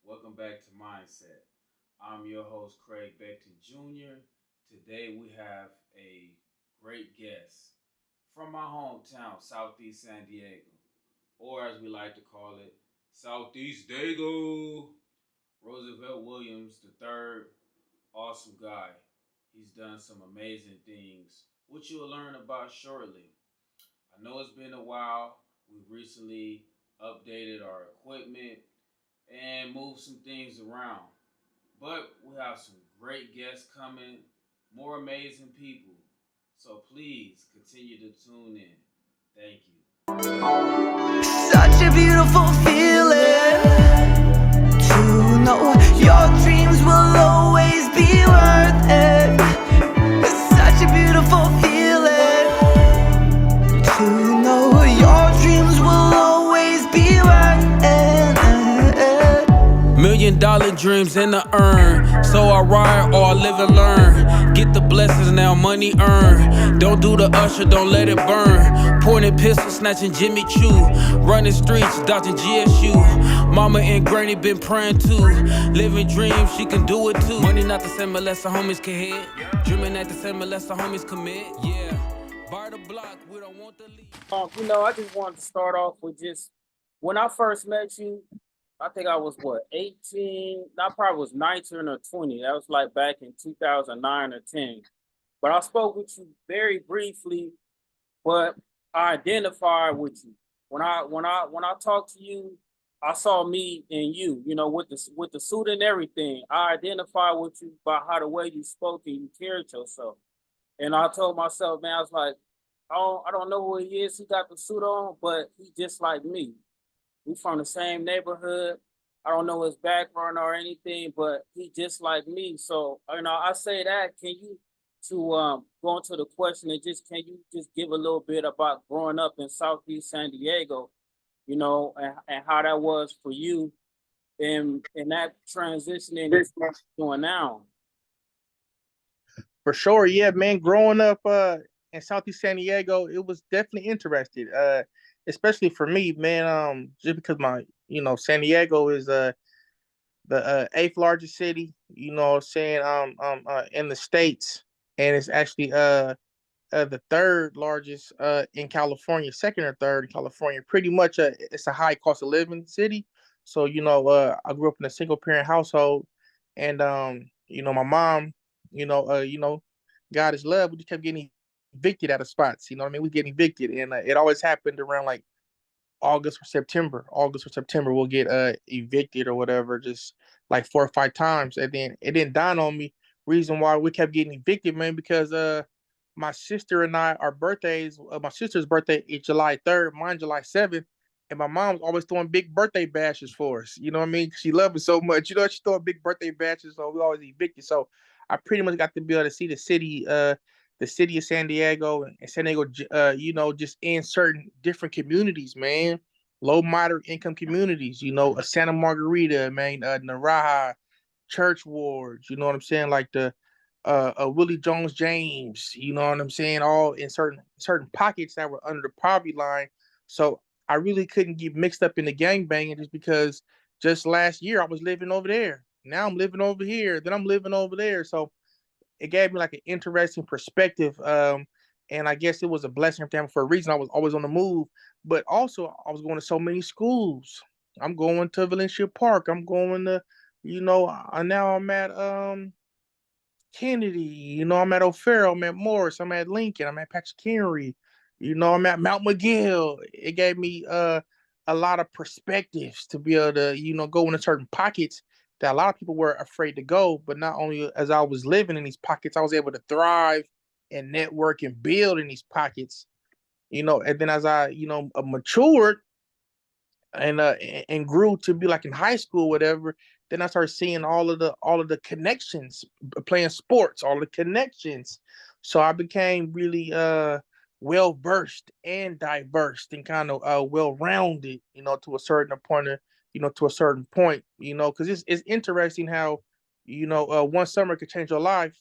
Welcome back to Mindset. I'm your host, Craig Beckton Jr. Today we have a great guest from my hometown, Southeast San Diego, or as we like to call it, Southeast Dago. Roosevelt Williams III, awesome guy. He's done some amazing things, which you'll learn about shortly. I know it's been a while. We've recently updated our equipment and moved some things around. But we have some great guests coming, more amazing people. So please continue to tune in. Thank you. Such a beautiful feeling to know your dreams will always be worth it. Such a beautiful feeling to know your dreams will always be worth it. $1,000,000 dreams in the urn, so I ride or I live and learn. Get the blessings now, money earned. Don't do the usher, don't let it burn. Pointed pistol, snatching Jimmy Choo. Running streets, dodging GSU. Mama and granny been praying too. Living dreams, she can do it too. Money not the same unless the homies can hit. Dreaming not the same unless the homies commit. Yeah, bar the block, we don't want the lead. I just wanted to start off with just when I first met you. I think I was 18. I probably was 19 or 20. That was like back in 2009 or 10. But I spoke with you very briefly, but I identified with you. When I talked to you, I saw me in you, with the suit and everything. I identified with you by how the way you spoke and you carried yourself. And I told myself, man, I was like, I don't know who he is. He got the suit on, but he just like me. We from the same neighborhood. I don't know his background or anything, but he just like me. So I say that. Can you to go into the question and just can you just give a little bit about growing up in Southeast San Diego, and how that was for you and that transitioning going now. For sure, yeah, man. Growing up in Southeast San Diego, it was definitely interesting. Especially for me, man. Just because San Diego is the eighth largest city, what I'm saying, in the states, and it's actually the third largest in California, second or third in California. Pretty much, it's a high cost of living city. So I grew up in a single parent household, and my mom, God is love. We just kept getting evicted out of spots. You know what I mean? We getting evicted, and it always happened around like August or September. August or September, we'll get evicted or whatever, just like 4 or 5 times, and then it didn't dawn on me. Reason why we kept getting evicted, man, because my sister and I, our birthdays, my sister's birthday is July 3rd, mine July 7th, and my mom's always throwing big birthday bashes for us. You know what I mean? She loves it so much. She's throwing big birthday bashes, so we always evicted. So I pretty much got to be able to see the city of San Diego and San Diego, just in certain different communities, man. Low, moderate income communities, a Santa Margarita, man, Naraha, Church Wards, you know what I'm saying? Like the Willie Jones James, you know what I'm saying? All in certain pockets that were under the poverty line. So I really couldn't get mixed up in the gang banging just because just last year I was living over there. Now I'm living over here. Then I'm living over there. So it gave me like an interesting perspective. And I guess it was a blessing for a reason. I was always on the move, but also I was going to so many schools. I'm going to Valencia Park. I'm going to, now I'm at Kennedy. I'm at O'Farrell. I'm at Morris. I'm at Lincoln. I'm at Patrick Henry. I'm at Mount McGill. It gave me a lot of perspectives to be able to, go into certain pockets that a lot of people were afraid to go. But not only as I was living in these pockets, I was able to thrive and network and build in these pockets. And then as I, matured and grew to be like in high school, whatever, then I started seeing all of the connections, playing sports, all the connections. So I became really well versed and diverse and kind of well rounded, to a certain point to a certain point, because it's interesting how one summer could change your life,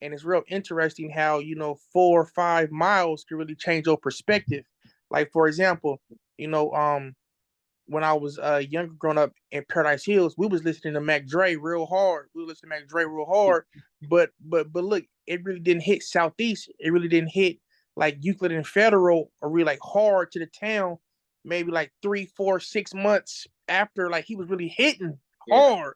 and it's real interesting how 4 or 5 miles can really change your perspective. Like for example, you know um when I was younger, growing up in Paradise Hills, we was listening to Mac Dre real hard. We were listening to Mac Dre real hard, but look, it really didn't hit Southeast. It really didn't hit like Euclid and Federal, or really like hard to the town. Maybe like 3, 4, 6 months after like he was really hitting Yeah. hard.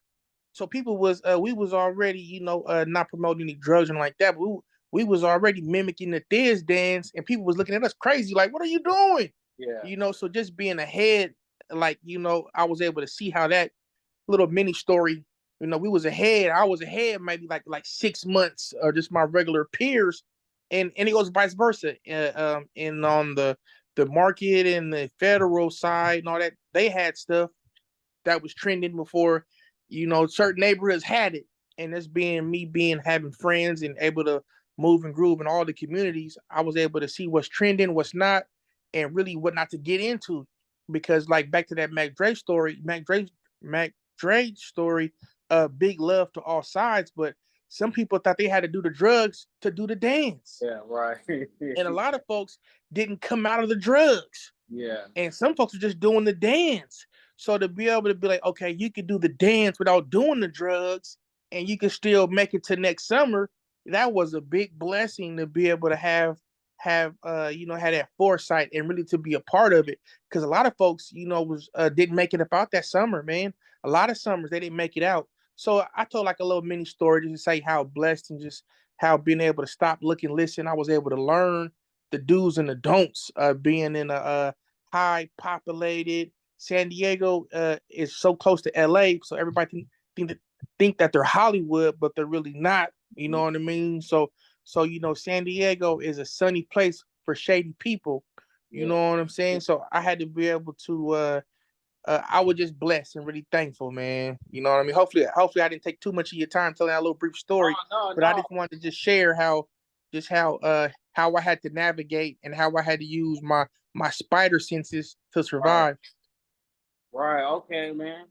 So people was we was already not promoting any drugs and like that. But we was already mimicking the Thiz dance, and people was looking at us crazy like, "What are you doing?" Yeah. So just being ahead, like I was able to see how that little mini story. We was ahead. I was ahead maybe like 6 months, or just my regular peers, and it goes vice versa. And on the market and the federal side and all that, they had stuff that was trending before, certain neighborhoods had it. And this being me, being having friends and able to move and groove in all the communities, I was able to see what's trending, what's not, and really what not to get into. Because like back to that Mac Dre story, big love to all sides, but some people thought they had to do the drugs to do the dance. Yeah. Right. And a lot of folks didn't come out of the drugs, Yeah. and some folks are just doing the dance. So to be able to be like, okay, you can do the dance without doing the drugs, and you can still make it to next summer. That was a big blessing to be able to had that foresight and really to be a part of it. Because a lot of folks, was didn't make it about that summer, man. A lot of summers they didn't make it out. So I told like a little mini story just to say how blessed, and just how being able to stop, look, and listen, I was able to learn the do's and the don'ts, being in a high populated San Diego, is so close to LA, so everybody think that they're Hollywood, but they're really not. You know what I mean? So San Diego is a sunny place for shady people. You Yeah. know what I'm saying? So I had to be able to. I was just blessed and really thankful, man. You know what I mean? Hopefully, I didn't take too much of your time telling that little brief Oh, story, no, but I no. just wanted to just share how I had to navigate and how I had to use my spider senses to Right. survive. Right. Okay, man.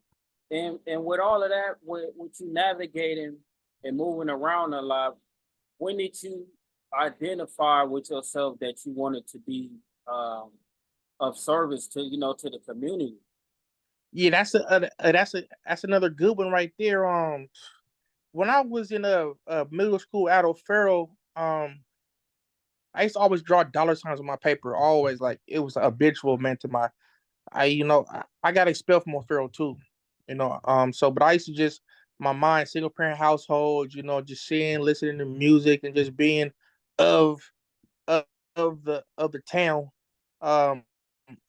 And with all of that, with you navigating and moving around a lot, when did you identify with yourself that you wanted to be um, of service to to the community? Yeah, that's another good one right there. When I was in a middle school at O'Farrell, I used to always draw dollar signs on my paper. Always, like, it was habitual, man. To my, I got expelled from O'Farrell too. So but I used to just, my mind, single parent household. Just seeing, listening to music, and just being of of, of the town. Um,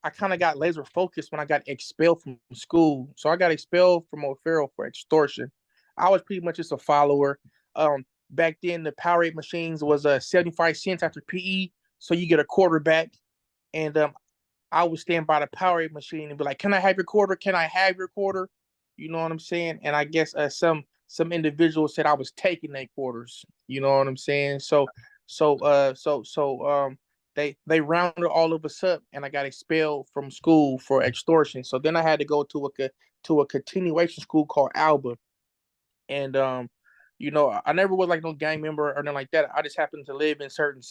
I kind of got laser focused when I got expelled from school. So I got expelled from O'Farrell for extortion. I was pretty much just a follower. Back then, the Powerade machines was 75 cents after PE, so you get a quarterback. And I would stand by the Powerade machine and be like, "Can I have your quarter? Can I have your quarter?" You know what I'm saying? And I guess some individuals said I was taking their quarters. You know what I'm saying? So they rounded all of us up, and I got expelled from school for extortion. So then I had to go to a continuation school called Alba. And I never was like no gang member or nothing like that. I just happened to live in certain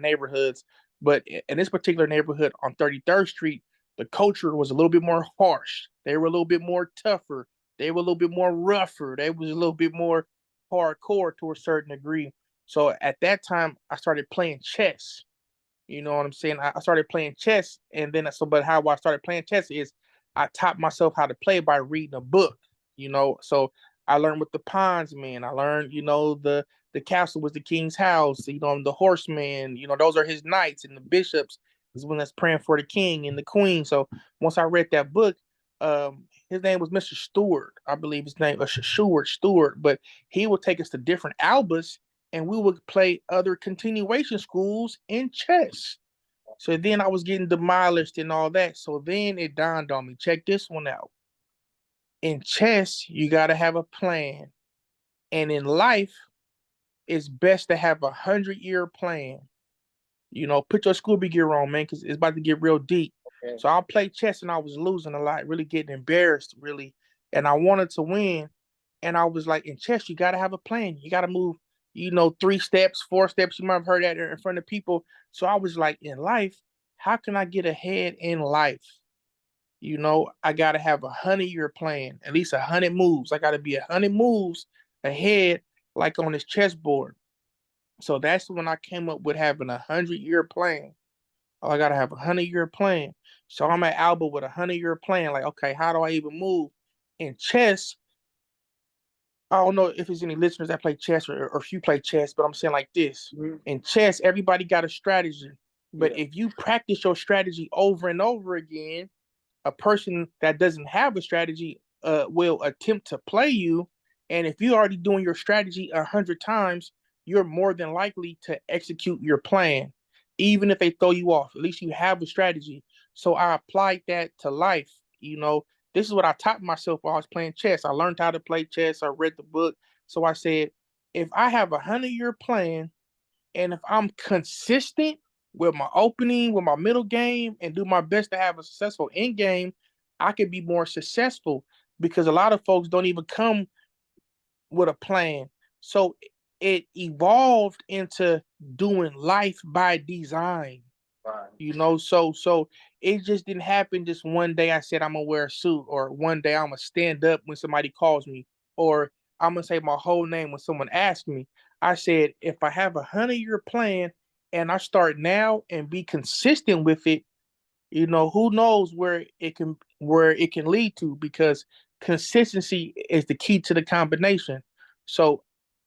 neighborhoods. But in this particular neighborhood on 33rd Street, the culture was a little bit more harsh. They were a little bit more tougher. They were a little bit more rougher. They was a little bit more hardcore to a certain degree. So at that time, I started playing chess. You know what I'm saying? I started playing chess, and then but how I started playing chess is I taught myself how to play by reading a book. So I learned with the pawns, man. I learned, the castle was the king's house. The horseman, those are his knights, and the bishops is one that's praying for the king and the queen. So once I read that book, his name was Mr. Stewart, I believe his name was Stewart, but he would take us to different albas, and we would play other continuation schools in chess. So then I was getting demolished and all that. So then it dawned on me, check this one out. In chess, you got to have a plan. And in life, it's best to have 100-year plan. Put your Scooby gear on, man, because it's about to get real deep. Okay. So I played chess, and I was losing a lot, really getting embarrassed, really. And I wanted to win. And I was like, in chess, you got to have a plan. You got to move, 3 steps, 4 steps. You might have heard that in front of people. So I was like, in life, how can I get ahead in life? I gotta have 100-year plan, at least 100 moves. I gotta be 100 moves ahead, like on this chessboard. So that's when I came up with having 100-year plan. Oh, I gotta have 100-year plan. So I'm at Alba with 100-year plan. Like, okay, how do I even move? In chess, I don't know if there's any listeners that play chess or if you play chess, but I'm saying like this. Mhm. In chess, everybody got a strategy. But Yeah. if you practice your strategy over and over again, a person that doesn't have a strategy will attempt to play you. And if you're already doing your strategy 100 times, you're more than likely to execute your plan, even if they throw you off. At least you have a strategy. So I applied that to life. This is what I taught myself while I was playing chess. I learned how to play chess. I read the book. So I said, if I have 100-year plan and if I'm consistent with my opening, with my middle game, and do my best to have a successful end game, I could be more successful because a lot of folks don't even come with a plan. So it evolved into doing life by design. Right. So it just didn't happen just one day I said I'm gonna wear a suit, or one day I'm gonna stand up when somebody calls me, or I'm gonna say my whole name when someone asks me. I said if I have 100-year plan and I start now and be consistent with it, who knows where it can lead to, because consistency is the key to the combination. So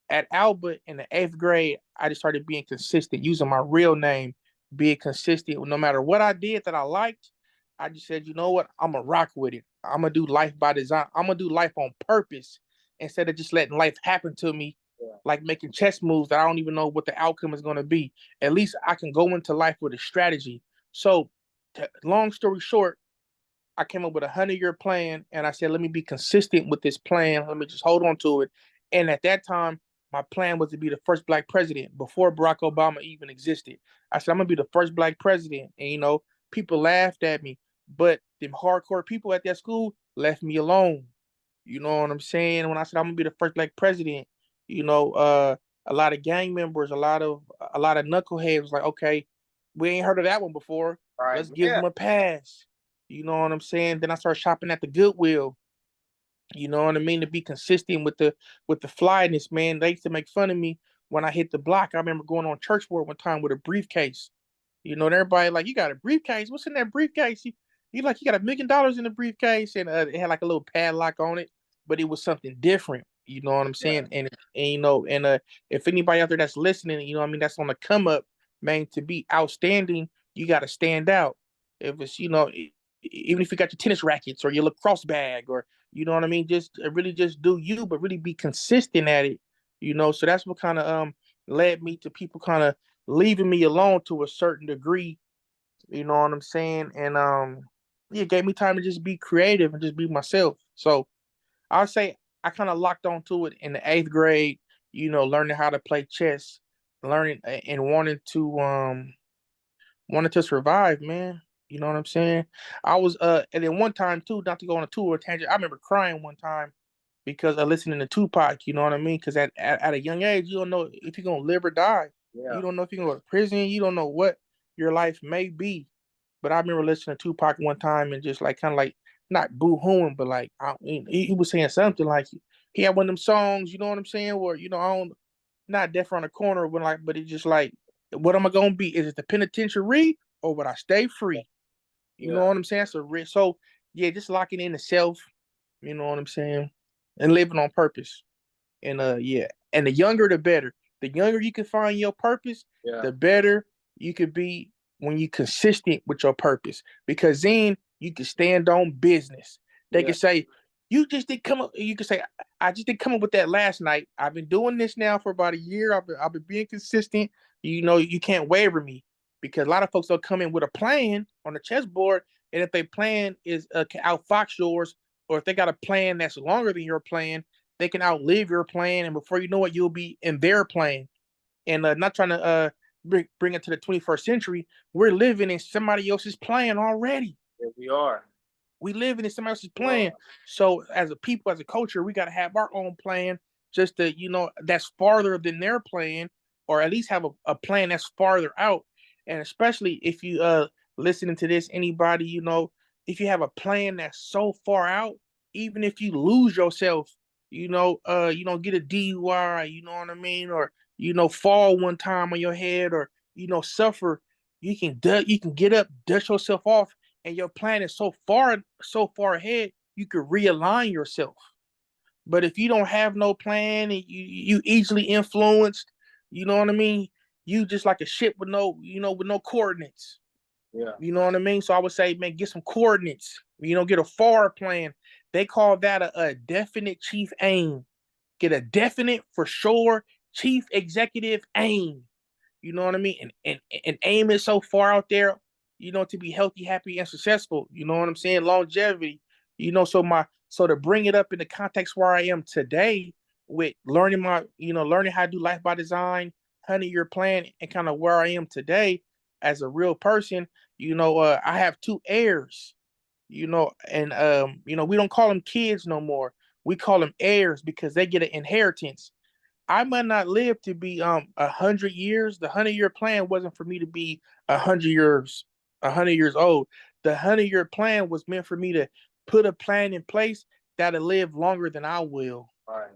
at Albert in the 8th grade, I just started being consistent, using my real name, being consistent. No matter what I did that I liked, I just said, you know what, I'm gonna rock with it. I'm gonna do life by design. I'm gonna do life on purpose instead of just letting life happen to me, Yeah. like making chess moves that I don't even know what the outcome is gonna be. At least I can go into life with a strategy. So, long story short, I came up with 100-year plan, and I said, let me be consistent with this plan. Let me just hold on to it. And at that time, my plan was to be the first black president before Barack Obama even existed. I said, I'm gonna be the first black president. And people laughed at me, but them hardcore people at that school left me alone. You know what I'm saying? When I said I'm gonna be the first black president, you know, uh, a lot of gang members, a lot of knuckleheads was like, okay, we ain't heard of that one before. Right. Let's give Yeah. them a pass. You know what I'm saying? Then I started shopping at the Goodwill. You know what I mean? To be consistent with the flyness, man. They used to make fun of me when I hit the block. I remember going on church board one time with a briefcase. And everybody like, you got a briefcase? What's in that briefcase? You like, you got $1 million in the briefcase, and it had like a little padlock on it, but it was something different. You know what I'm Yeah. saying? And if anybody out there that's listening, what I mean, that's on the come up, man, to be outstanding, you got to stand out. If it's, even if you got your tennis rackets or your lacrosse bag, or what I mean, just really just do you, but really be consistent at it. So that's what kind of led me to people kind of leaving me alone to a certain degree. You know what I'm saying? And yeah, it gave me time to just be creative and just be myself. So I'll say I kind of locked onto it in the 8th grade. Learning how to play chess, learning and wanted to survive, man. You know what I'm saying? I was and then one time too, not to go on a tour tangent. I remember crying one time because of listening to Tupac. You know what I mean? Because at a young age, you don't know if you're gonna live or die. Yeah. You don't know if you're gonna go to prison. You don't know what your life may be. But I remember listening to Tupac one time and just like kind of like not boo hooing, but like he was saying something like he had one of them songs. You know what I'm saying? Where I don't, not death on the corner, but it's just like, what am I gonna be? Is it the penitentiary or would I stay free? You know Yeah. what I'm saying? So yeah, just locking in the self. You know what I'm saying? And living on purpose. And yeah, and the younger the better. The younger you can find your purpose, Yeah. the better you could be when you consistent with your purpose. Because then you can stand on business. They Yeah. can say, you can say, I just didn't come up with that last night. I've been doing this now for about a year. I've been being consistent. You can't waver me. Because a lot of folks will come in with a plan on the chessboard, and if their plan is can outfox yours, or if they got a plan that's longer than your plan, they can outlive your plan, and before you know it, you'll be in their plan. And not trying to bring it to the 21st century, we're living in somebody else's plan already. Yeah, we are. We living in somebody else's We are. plan. So as a people, as a culture, we got to have our own plan, just to that's farther than their plan, or at least have a plan that's farther out. And especially if you listening to this, anybody if you have a plan that's so far out, even if you lose yourself, get a DUI, you know what I mean, or fall one time on your head, or suffer, you can get up, dust yourself off, and your plan is so far ahead, you could realign yourself. But if you don't have no plan and you easily influenced, you know what I mean, you just like a ship with no coordinates. Yeah. You know what I mean? So I would say, man, get some coordinates. Get a FAR plan. They call that a definite chief aim. Get a definite for sure chief executive aim. You know what I mean? And aim is so far out there, to be healthy, happy, and successful. You know what I'm saying? Longevity. So to bring it up in the context where I am today with learning how to do life by design, 100-year plan, and kind of where I am today as a real person, I have two heirs, and we don't call them kids no more. We call them heirs because they get an inheritance. I might not live to be 100 years. The 100-year plan wasn't for me to be 100 years old. The 100-year plan was meant for me to put a plan in place that'll live longer than I will. Right.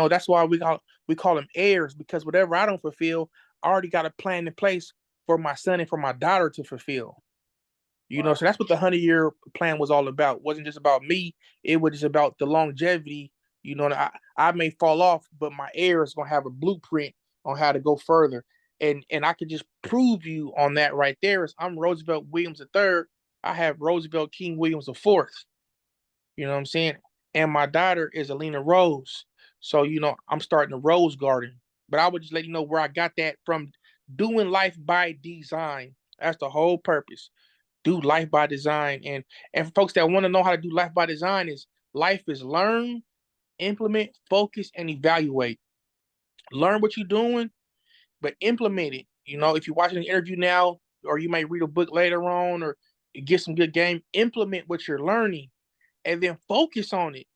That's why we call them heirs, because whatever I don't fulfill, I already got a plan in place for my son and for my daughter to fulfill. Right. So that's what the 100-year plan was all about. It wasn't just about me. It was just about the longevity. I may fall off, but my heir is gonna have a blueprint on how to go further. And I could just prove you on that right there. Is I'm Roosevelt Williams III. I have Roosevelt King Williams IV. You know what I'm saying? And my daughter is Alina Rose. So, I'm starting a rose garden. But I would just let you know where I got that from: doing life by design. That's the whole purpose. Do life by design. And for folks that want to know how to do life by design, is life is learn, implement, focus, and evaluate. Learn what you're doing, but implement it. If you're watching an interview now, or you may read a book later on, or get some good game, implement what you're learning and then focus on it.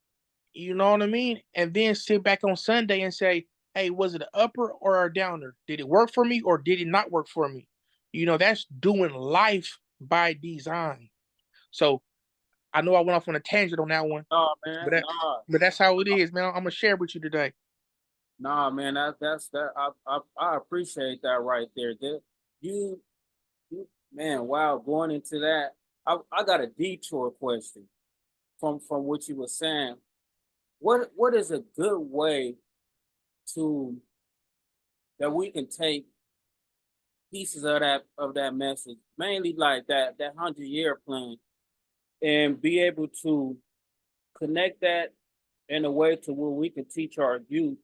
You know what I mean? And then sit back on Sunday and say, hey, was it an upper or a downer? Did it work for me or did it not work for me? That's doing life by design. So I know I went off on a tangent on that one, Nah, man. but that's how it is, man. I'm gonna share with you today. Nah, man. That's that. I appreciate that right there. You, man. Wow. Going into that, I got a detour question from what you were saying. What is a good way to that we can take pieces of that message, mainly like that 100-year plan, and be able to connect that in a way to where we can teach our youth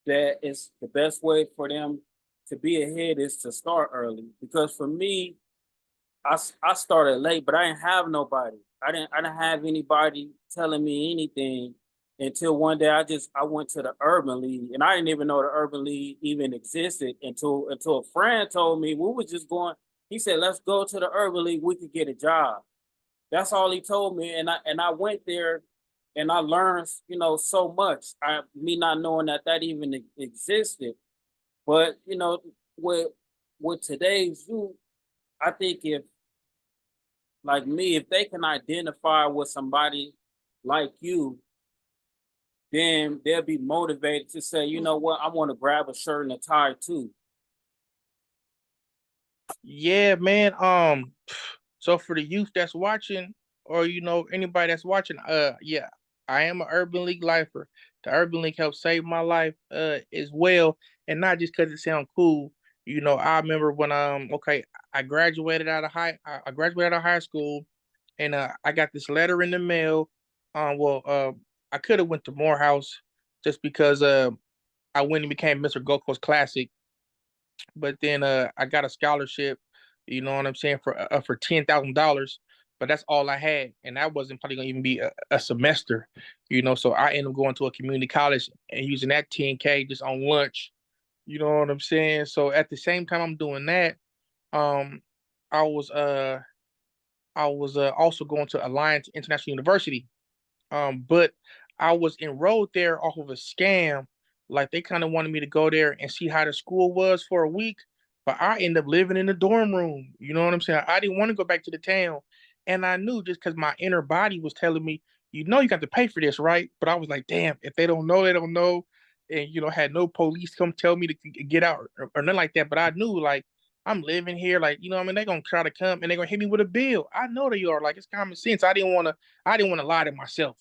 that it's the best way for them to be ahead is to start early. Because for me, I started late, but I didn't have nobody. I didn't have anybody telling me anything until one day I went to the Urban League, and I didn't even know the Urban League even existed until a friend told me. We was just going. He said, "Let's go to the Urban League. We could get a job." That's all he told me, and I went there, and I learned so much. Me not knowing that even existed, but with today's youth, I think if like me, if they can identify with somebody like you, then they'll be motivated to say, you know what, I want to grab a shirt and a tie too. Yeah, man. So for the youth that's watching, or anybody that's watching, yeah, I am an Urban League lifer. The Urban League helped save my life, as well, and not just because it sounds cool. I remember when okay, I graduated out of high school, and I got this letter in the mail. Well, I could have went to Morehouse just because I went and became Mr. Gold Coast Classic, but then I got a scholarship, you know what I'm saying, for $10,000, but that's all I had, and that wasn't probably gonna even be a semester, So I ended up going to a community college and using that 10K just on lunch, you know what I'm saying. So at the same time I'm doing that, um, I was also going to Alliance International University, but I was enrolled there off of a scam. Like they kind of wanted me to go there and see how the school was for a week, but I ended up living in the dorm room. You know what I'm saying? I didn't want to go back to the town, And I knew just because my inner body was telling me, you know, you got to pay for this, right? But I was like, damn, if they don't know, they don't know. And, you know, had no police come tell me to get out or nothing like that. But I knew, like, I'm living here, like, you know what I mean? They're going to try to come and they're going to hit me with a bill. I know they are. Like, it's common sense. I didn't want to lie to myself.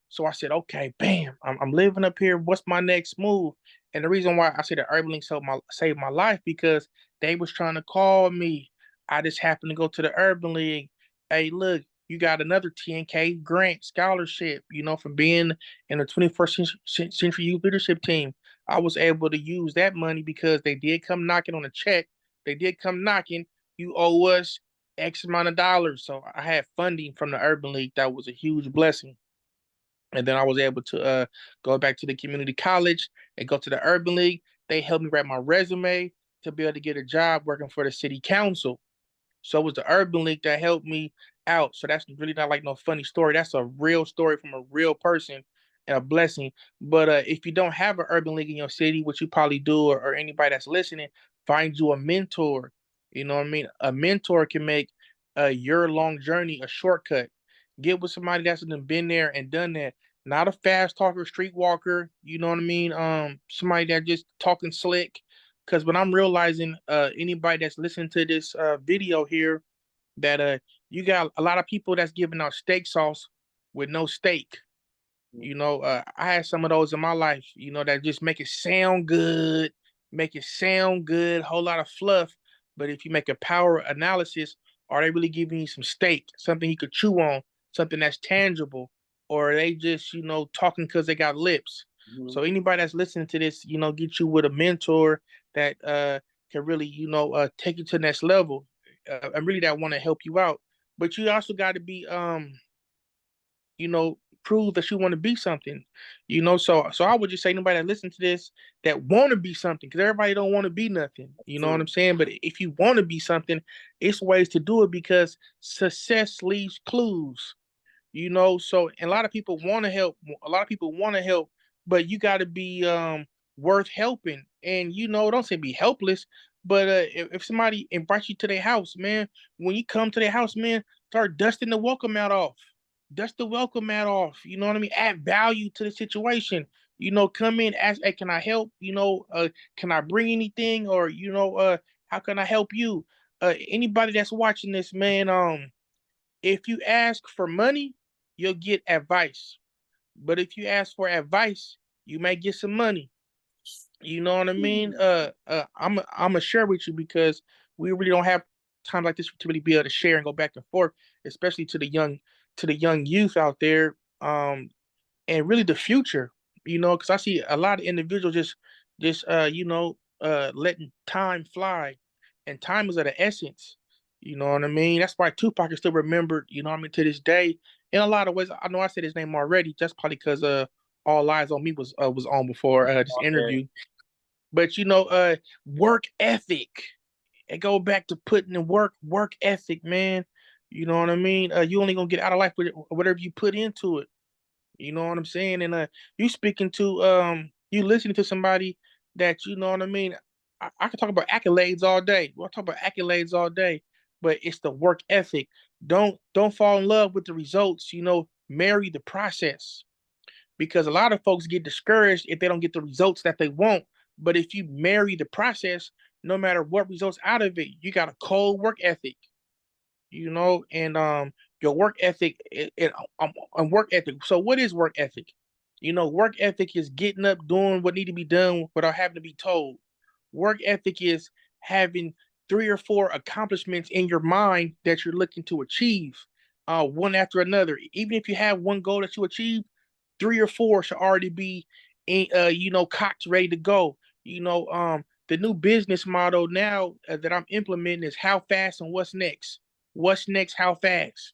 So I said, okay, bam, I'm living up here. What's my next move? And the reason why I said the Urban League saved my life because they was trying to call me. I just happened to go to the Urban League. Hey, look, you got another 10K grant scholarship, you know, from being in the 21st century youth leadership team. I was able to use that money because they did come knocking on a check. They did come knocking. You owe us X amount of dollars. So I had funding from the Urban League. That was a huge blessing. And then I was able to go back to the community college and go to the Urban League. They helped me write my resume to be able to get a job working for the city council. So it was the Urban League that helped me out. So that's really not like no funny story. That's a real story from a real person and a blessing. But if you don't have an Urban League in your city, which you probably do, or anybody that's listening, find you a mentor. You know what I mean? A mentor can make a year-long journey a shortcut. Get with somebody that's been there and done that. Not a fast talker, street walker. You know what I mean? Somebody that just talking slick. Because what I'm realizing, anybody that's listening to this video here, that you got a lot of people that's giving out steak sauce with no steak. You know, I had some of those in my life, you know, that just make it sound good, whole lot of fluff. But if you make a power analysis, are they really giving you some steak, something you could chew on, something that's tangible, or are they just, you know, talking because they got lips? Mhm. So anybody that's listening to this, you know, get you with a mentor that can really, you know, take you to the next level, and really that want to help you out. But you also got to be you know, prove that you want to be something, you know. So I would just say anybody that listen to this that want to be something, because everybody don't want to be nothing, you know what I'm True. saying? But if you want to be something, it's ways to do it because success leaves clues, you know. So and a lot of people want to help, but you got to be worth helping. And you know, don't say be helpless, but if somebody invites you to their house, man, when you come to their house, man, start dusting the welcome mat off. Dust the welcome mat off. You know what I mean? Add value to the situation. You know, come in, ask, hey, can I help? You know, can I bring anything? Or, you know, how can I help you? Anybody that's watching this, man, if you ask for money, you'll get advice. But if you ask for advice, you may get some money. You know what I mean? I'm gonna share with you because we really don't have time like this to really be able to share and go back and forth, especially to the young youth out there. And really the future, you know, because I see a lot of individuals just you know, letting time fly, and time is of the essence. You know what I mean? That's why Tupac is still remembered. You know what I mean, to this day. In a lot of ways, I know I said his name already. That's probably because All Eyes on Me was on before this Okay. interview. But you know, work ethic. And go back to putting in work ethic, man. You know what I mean? You only gonna get out of life with whatever you put into it. You know what I'm saying? And you speaking to you listening to somebody that you know what I mean. I can talk about accolades all day. We'll talk about accolades all day, but it's the work ethic. Don't fall in love with the results. You know, marry the process, because a lot of folks get discouraged if they don't get the results that they want. But if you marry the process, no matter what results out of it, you got a cold work ethic, you know, and your work ethic and work ethic. So what is work ethic? You know, work ethic is getting up, doing what need to be done without having to be told. Work ethic is having three or four accomplishments in your mind that you're looking to achieve, one after another. Even if you have one goal that you achieve, three or four should already be you know, cocked, ready to go. You know, the new business model now that I'm implementing is how fast and what's next. What's next? How fast?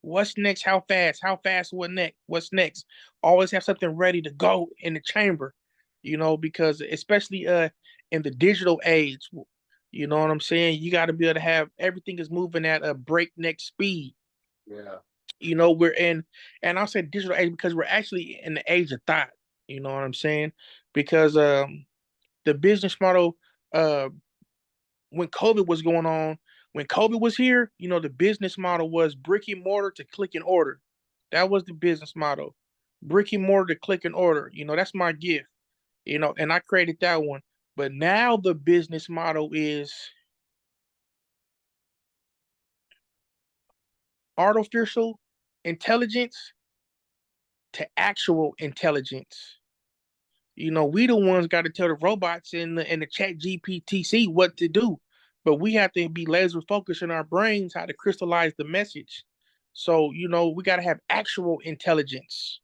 What's next? How fast? How fast? What next? What's next? Always have something ready to go in the chamber, you know, because especially in the digital age, you know what I'm saying? You got to be able to have everything is moving at a breakneck speed. Yeah. You know, we're in, and I'll say digital age because we're actually in the age of thought. You know what I'm saying? Because the business model, uh, when COVID was going on, When COVID was here, the business model was brick and mortar to click and order. That was the business model. Brick and mortar to click and order. That's my gift. And I created that one. But now the business model is artificial intelligence to actual intelligence. We the ones got to tell the robots and the chat GPTC what to do. But we have to be laser focused in our brains how to crystallize the message. So, we got to have actual intelligence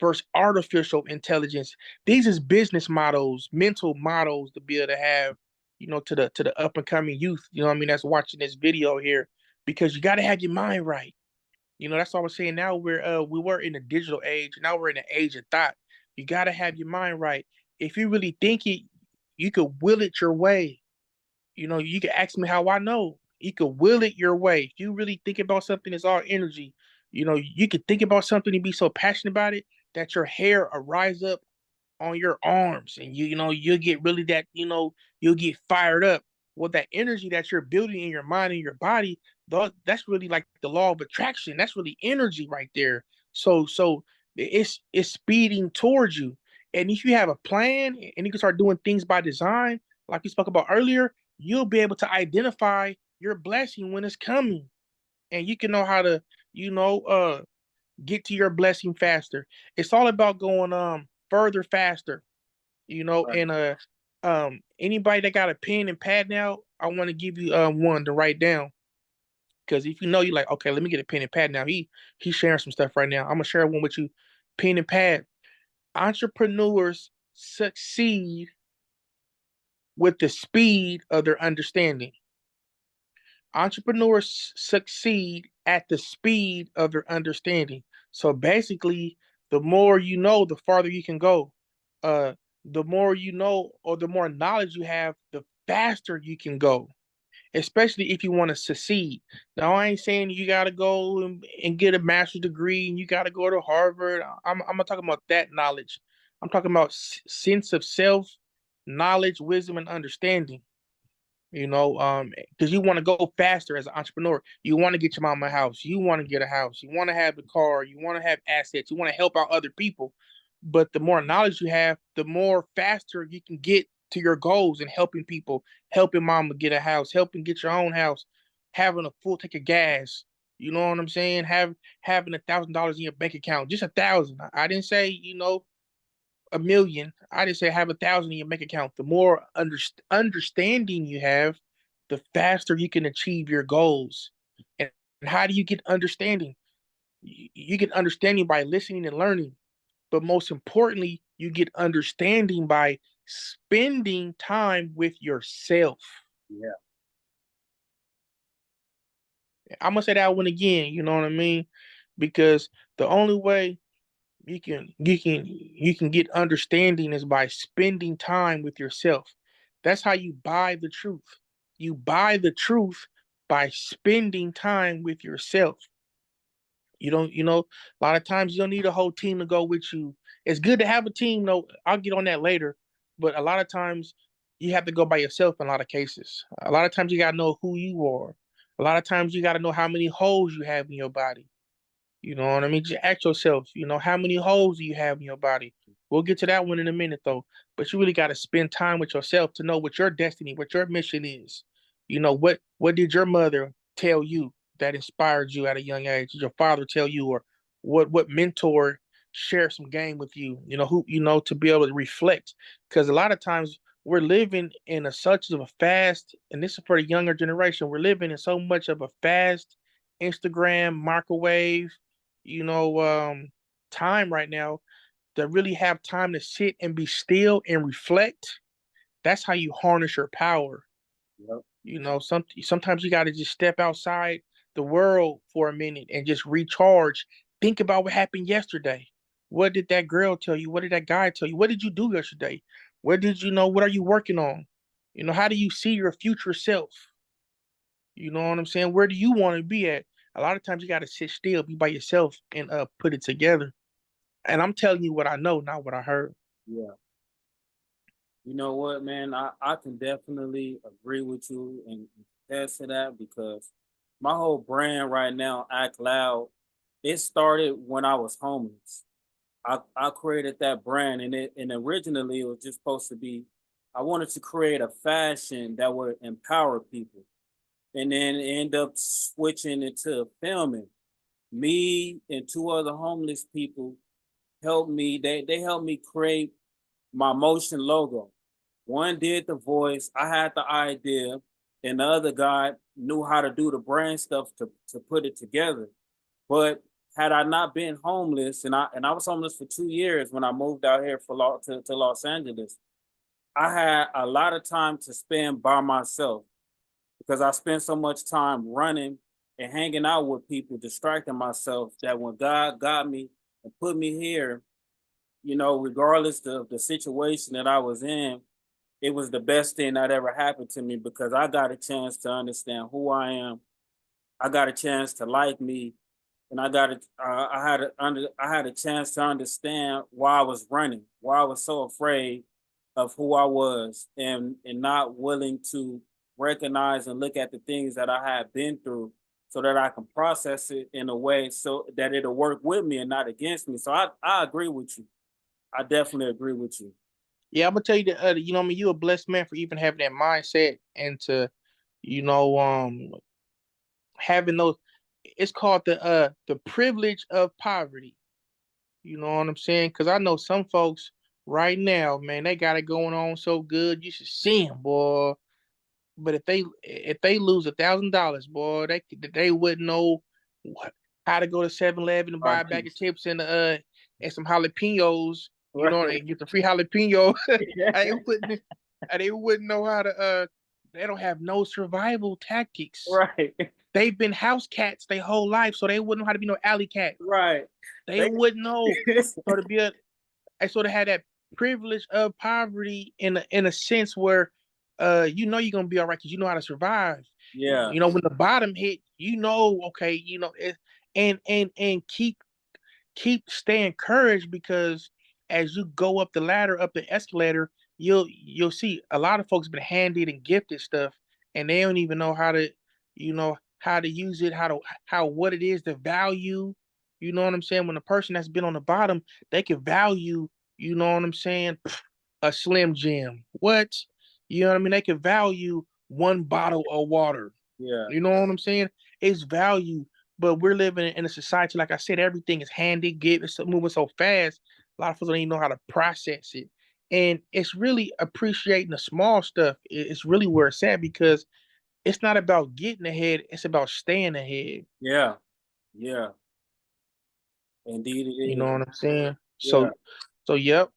versus artificial intelligence. These is business models, mental models to be able to have, to the up and coming youth, that's watching this video here, because you got to have your mind right. That's what I was saying. Now we were in a digital age. Now we're in an age of thought. You got to have your mind right. If you really think it, you could will it your way. You can ask me how I know. You could will it your way. If you really think about something, it's all energy. You could think about something and be so passionate about it that your hair will rise up on your arms, and you'll get really that, you'll get fired up. Well, that energy that you're building in your mind and your body, that's really like the law of attraction. That's really energy right there. So it's speeding towards you. And if you have a plan and you can start doing things by design, like we spoke about earlier, you'll be able to identify your blessing when it's coming. And you can know how to, you know, uh get to your blessing faster. It's all about going further faster, Right. and anybody that got a pen and pad now, I want to give you one to write down. Because if you're like, okay, let me get a pen and pad now. He's sharing some stuff right now. I'm gonna share one with you. Pen and pad. Entrepreneurs succeed with the speed of their understanding. Entrepreneurs succeed at the speed of their understanding. So basically, the more you know, the farther you can go. Uh, the more you know, or the more knowledge you have, the faster you can go. Especially if you want to succeed. Now, I ain't saying you got to go and get a master's degree and you got to go to Harvard. I'm not talking about that knowledge. I'm talking about sense of self, knowledge, wisdom, and understanding. Because you want to go faster as an entrepreneur. You want to get your mama a house. You want to get a house. You want to have a car. You want to have assets. You want to help out other people. But the more knowledge you have, the more faster you can get to your goals and helping people, helping mama get a house, helping get your own house, having a full tank of gas. You know what I'm saying? Having $1,000 in your bank account, just 1,000. I didn't say, a million. I just say have 1,000 in your bank account. The more understanding you have, the faster you can achieve your goals. And how do you get understanding? You get understanding by listening and learning. But most importantly, you get understanding by spending time with yourself. Yeah. I'm gonna say that one again, you know what I mean? Because the only way you can get understanding is by spending time with yourself. That's how you buy the truth. You buy the truth by spending time with yourself. You don't, a lot of times you don't need a whole team to go with you. It's good to have a team, though. I'll get on that later. But a lot of times you have to go by yourself in a lot of cases. A lot of times you gotta know who you are. A lot of times you gotta know how many holes you have in your body. You know what I mean? Just ask yourself, how many holes do you have in your body? We'll get to that one in a minute, though. But you really got to spend time with yourself to know what your destiny, what your mission is. What did your mother tell you that inspired you at a young age? Did your father tell you, or what mentor share some game with you? Who to be able to reflect, because a lot of times we're living in such of a fast, and this is for the younger generation. We're living in so much of a fast Instagram microwave time right now, to really have time to sit and be still and reflect. That's how you harness your power. Yep. Sometimes you got to just step outside the world for a minute and just recharge. Think about what happened yesterday. What did that girl tell you? What did that guy tell you? What did you do yesterday? What are you working on? How do you see your future self? You know what I'm saying? Where do you want to be at? A lot of times you got to sit still, be by yourself, and put it together. And I'm telling you what I know, not what I heard. Yeah. You know what, man? I can definitely agree with you. And attest to that because my whole brand right now, Act Loud, it started when I was homeless. I created that brand and originally it was just supposed to be I wanted to create a fashion that would empower people and then end up switching into filming. Me and two other homeless people helped me. They helped me create my motion logo. One did the voice, I had the idea, and the other guy knew how to do the brand stuff to put it together. But had I not been homeless, and I was homeless for 2 years when I moved out here to Los Angeles, I had a lot of time to spend by myself because I spent so much time running and hanging out with people, distracting myself that when God got me and put me here, regardless of the situation that I was in, it was the best thing that ever happened to me because I got a chance to understand who I am. I got a chance to like me, and I had a chance to understand why I was running, why I was so afraid of who I was, and not willing to recognize and look at the things that I had been through, so that I can process it in a way so that it'll work with me and not against me. So I agree with you. I definitely agree with you. Yeah, I'm gonna tell you that I mean, you a blessed man for even having that mindset and to, you know, having those. It's called the privilege of poverty. You know what I'm saying? Because I know some folks right now, man, they got it going on so good. You should see them, boy. But if they lose $1,000, boy, they wouldn't know how to go to 7-Eleven and buy Right. a bag of chips and some jalapenos, Right. and get the free jalapeno. I wouldn't they wouldn't know how to they don't have no survival tactics. Right. They've been house cats their whole life, so they wouldn't know how to be no alley cat. Right. They They wouldn't know. So to be a I sort of had that privilege of poverty in a sense where you're gonna be all right because you know how to survive. Yeah. When the bottom hit, okay, and keep staying encouraged because as you go up the ladder, up the escalator, you'll see a lot of folks been handed and gifted stuff, and they don't even know how to use it, how what it is, the value. You know what I'm saying? When a person that's been on the bottom, they can value. You know what I'm saying? A Slim Jim. What? You know what I mean? They can value one bottle of water. Yeah. You know what I'm saying? It's value, but we're living in a society, like I said, everything is handy, give, it's moving so fast. A lot of folks don't even know how to process it. And it's really appreciating the small stuff. It's really where it's at because it's not about getting ahead, it's about staying ahead. Yeah. Yeah. Indeed it You know is. what I'm saying? Yeah. So yep.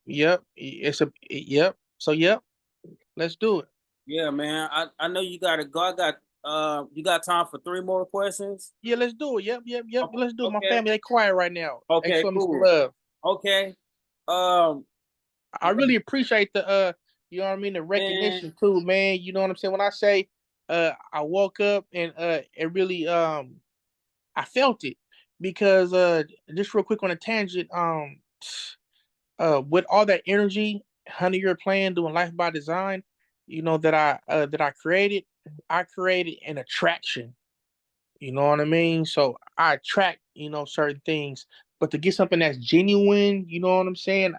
So yep, let's do it. Yeah, man. I know you gotta go. I got you got time for three more questions? Yeah, let's do it. Yep. Okay. Let's do it. My Okay. family, they quiet right now. They Okay, show me some cool. love. Okay. Um I really appreciate the you know what I mean, the man, recognition too, man. You know what I'm saying? When I say I woke up and it really I felt it because just real quick on a tangent, with all that energy, 100-year plan, doing life by design, that I created an attraction. You know what I mean? So I attract, certain things. But to get something that's genuine, you know what I'm saying?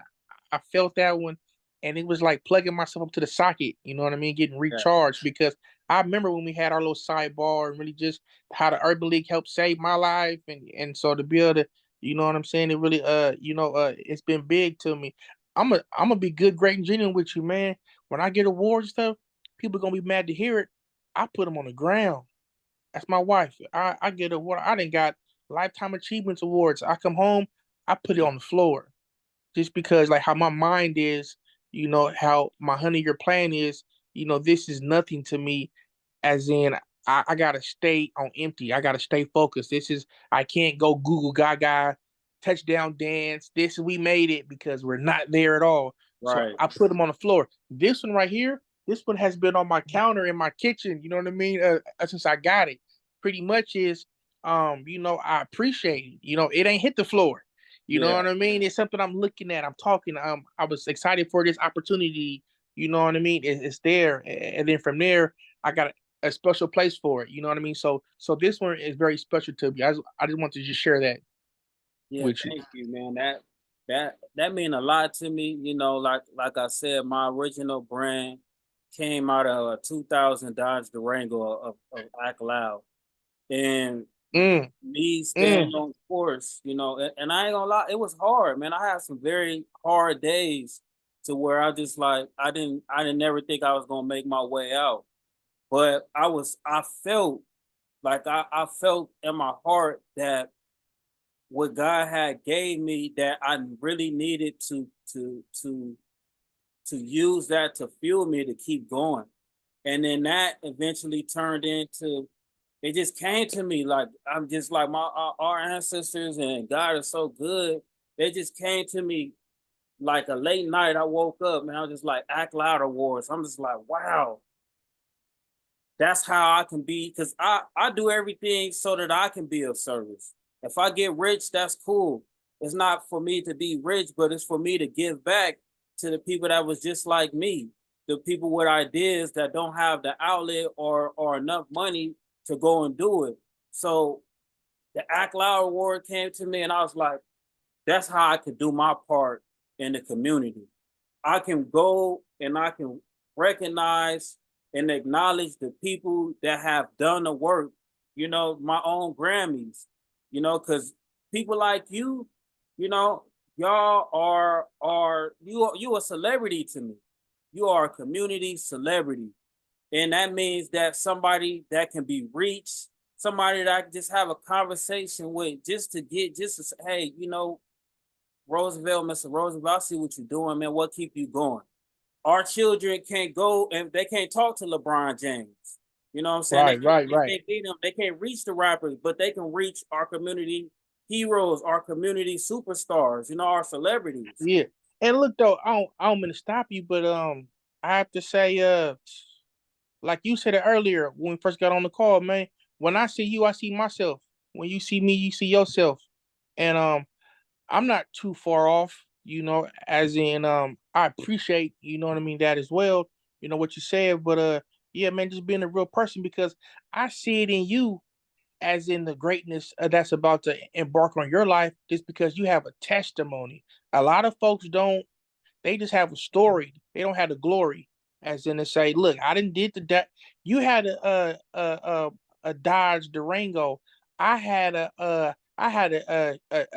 I felt that one, and it was like plugging myself up to the socket. You know what I mean? Getting yeah, recharged because I remember when we had our little sidebar and really just how the Urban League helped save my life, and so to be able to, you know what I'm saying? It really it's been big to me. I'm gonna be good, great, and genuine with you, man. When I get awards and stuff, people gonna be mad to hear it. I put them on the ground. That's my wife. I get a award. I didn't got lifetime achievements awards. I come home, I put it on the floor just because like how my mind is, how my 100-year plan is. This is nothing to me. As in, I gotta stay on empty. I gotta stay focused. I can't go Google Gaga, touchdown dance. We made it because we're not there at all. So right. I put them on the floor. This one right here, this one has been on my counter in my kitchen. You know what I mean? Since I got it, pretty much is, I appreciate it. It ain't hit the floor. You know Yeah. what I mean? It's something I'm looking at. I'm talking. I was excited for this opportunity. You know what I mean? It's there, and then from there, I got a special place for it. You know what I mean? So this one is very special to me. I just want to just share that Yeah, with you. thank you, man. That mean a lot to me. You know, like I said, my original brand came out of a 2000 Dodge Durango of Act Loud, and Mm, me mm. staying on course. You know, and I ain't gonna lie, it was hard, man. I had some very hard days to where I just like I didn't never think I was gonna make my way out, but I felt like I felt in my heart that what God had gave me that I really needed to use that to fuel me to keep going. And then that eventually turned into it just came to me like I'm just like our ancestors and God is so good. They just came to me like a late night. I woke up and I was just like Act Loud Awards. I'm just like, wow, that's how I can be because I do everything so that I can be of service. If I get rich, that's cool. It's not for me to be rich, but it's for me to give back to the people that was just like me, the people with ideas that don't have the outlet or enough money to go and do it. So the Act Loud Award came to me, and I was like, that's how I could do my part in the community. I can go and I can recognize and acknowledge the people that have done the work, you know, my own Grammys, you know, because people like you know, y'all are you a celebrity to me. You are a community celebrity. And that means that somebody that can be reached, somebody that I can just have a conversation with just to get just to say, hey, you know, Roosevelt, Mr. Roosevelt, I see what you're doing, man. What keep you going? Our children can't go and they can't talk to LeBron James. You know what I'm saying? Right, right, They right. can't beat them. They can't reach the rappers, but they can reach our community heroes, our community superstars, you know, our celebrities. Yeah. And look though, I don't mean to stop you, but I have to say, like you said it earlier when we first got on the call, man. When I see you, I see myself. When you see me, you see yourself. And I'm not too far off, as in I appreciate, you know what I mean, that as well, what you said, but yeah, man, just being a real person because I see it in you as in the greatness that's about to embark on your life just because you have a testimony. A lot of folks don't, they just have a story. They don't have the glory. As in to say, look, I didn't did the that. You had a Dodge Durango. I had a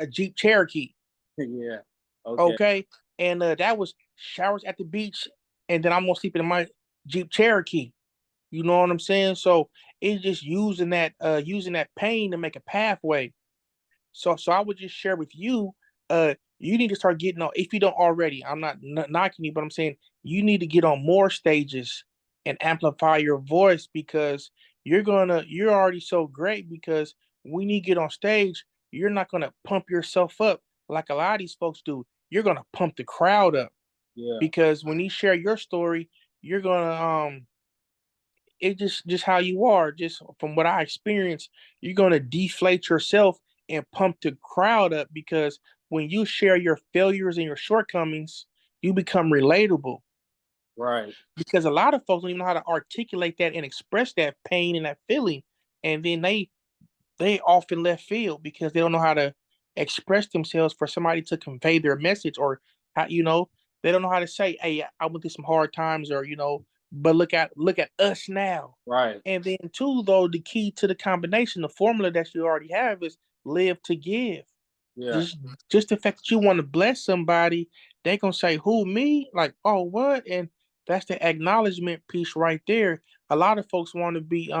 Jeep Cherokee. Yeah. Okay. Okay, and that was showers at the beach, and then I'm gonna sleep in my Jeep Cherokee. You know what I'm saying? So it's just using that pain to make a pathway. So I would just share with you, you need to start getting on if you don't already. I'm not knocking you, but I'm saying you need to get on more stages and amplify your voice because you're already so great because when you get on stage, you're not gonna pump yourself up like a lot of these folks do. You're gonna pump the crowd up Yeah. because when you share your story, you're gonna it just how you are just from what I experienced, you're going to deflate yourself and pump the crowd up because when you share your failures and your shortcomings, you become relatable Right. because a lot of folks don't even know how to articulate that and express that pain and that feeling, and then they often left field because they don't know how to express themselves for somebody to convey their message or how they don't know how to say, "Hey, I went through some hard times," or but look at us now. Right. And then two, though, the key to the combination, the formula that you already have is live to give. Yeah. Just the fact that you want to bless somebody, they gonna say, "Who, me?" Like, "Oh, what?" And that's the acknowledgement piece right there. A lot of folks want to be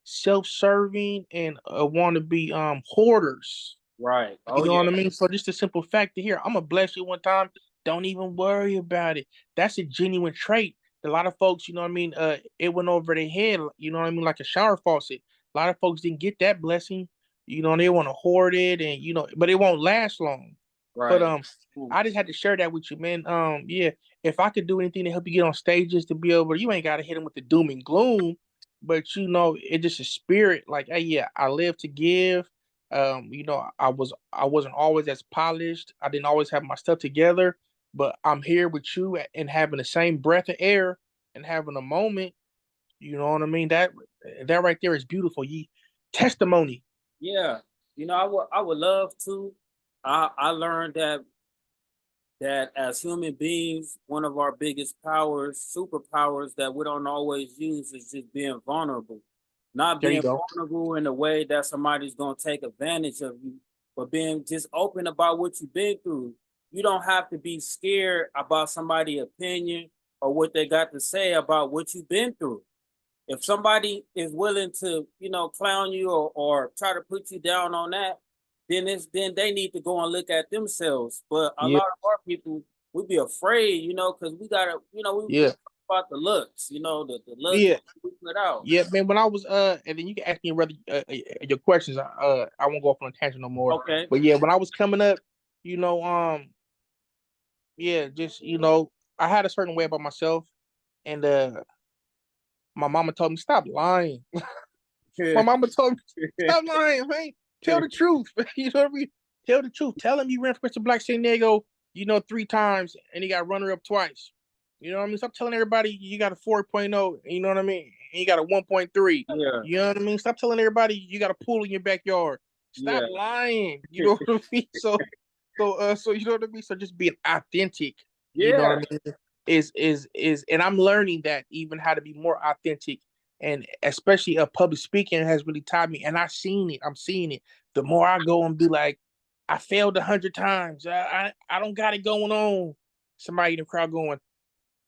self-serving and want to be hoarders. Right. You Oh know yeah. what I mean? So just a simple fact to hear, I'm gonna bless you one time. Don't even worry about it. That's a genuine trait. A lot of folks, you know what I mean, it went over their head, you know what I mean, like a shower faucet. A lot of folks didn't get that blessing. They want to hoard it and but it won't last long. But Right. I just had to share that with you, man. Yeah, if I could do anything to help you get on stages to be able, you ain't gotta hit them with the doom and gloom, but it's just a spirit. Like, hey, yeah, I live to give. I wasn't always as polished. I didn't always have my stuff together, but I'm here with you and having the same breath of air and having a moment. You know what I mean? That right there is beautiful. Testimony. Yeah, I would love to. I learned that as human beings, one of our biggest powers, superpowers that we don't always use is just being vulnerable. Not There you being go. vulnerable in a way that somebody's gonna take advantage of you, but being just open about what you've been through. You don't have to be scared about somebody's opinion or what they got to say about what you've been through. If somebody is willing to, clown you or try to put you down on that, then they need to go and look at themselves. But a Yeah, lot of our people, we be afraid, because we gotta, we yeah, talk about the looks, the looks yeah, we put out. yeah, man. When I was and then you can ask me whether your questions. I won't go off on a tangent no more. Okay. But yeah, when I was coming up, you know, yeah, just I had a certain way about myself, and my mama told me stop lying. My mama told me stop lying, man. Tell the truth. You know what I mean? Tell the truth. Tell him you ran for Mr. Black San Diego, 3 times, and he got runner up twice. You know what I mean? Stop telling everybody you got a 4.0, you know what I mean? And you got a 1.3. Yeah, You know what I mean? Stop telling everybody you got a pool in your backyard. Stop yeah, lying. You know what I mean? So you know what I mean? So just being authentic, you know what I yeah, mean? Is and I'm learning that even how to be more authentic, and especially public speaking has really taught me, and I'm seeing it. The more I go and be like, I failed 100 times. I don't got it going on. Somebody in the crowd going,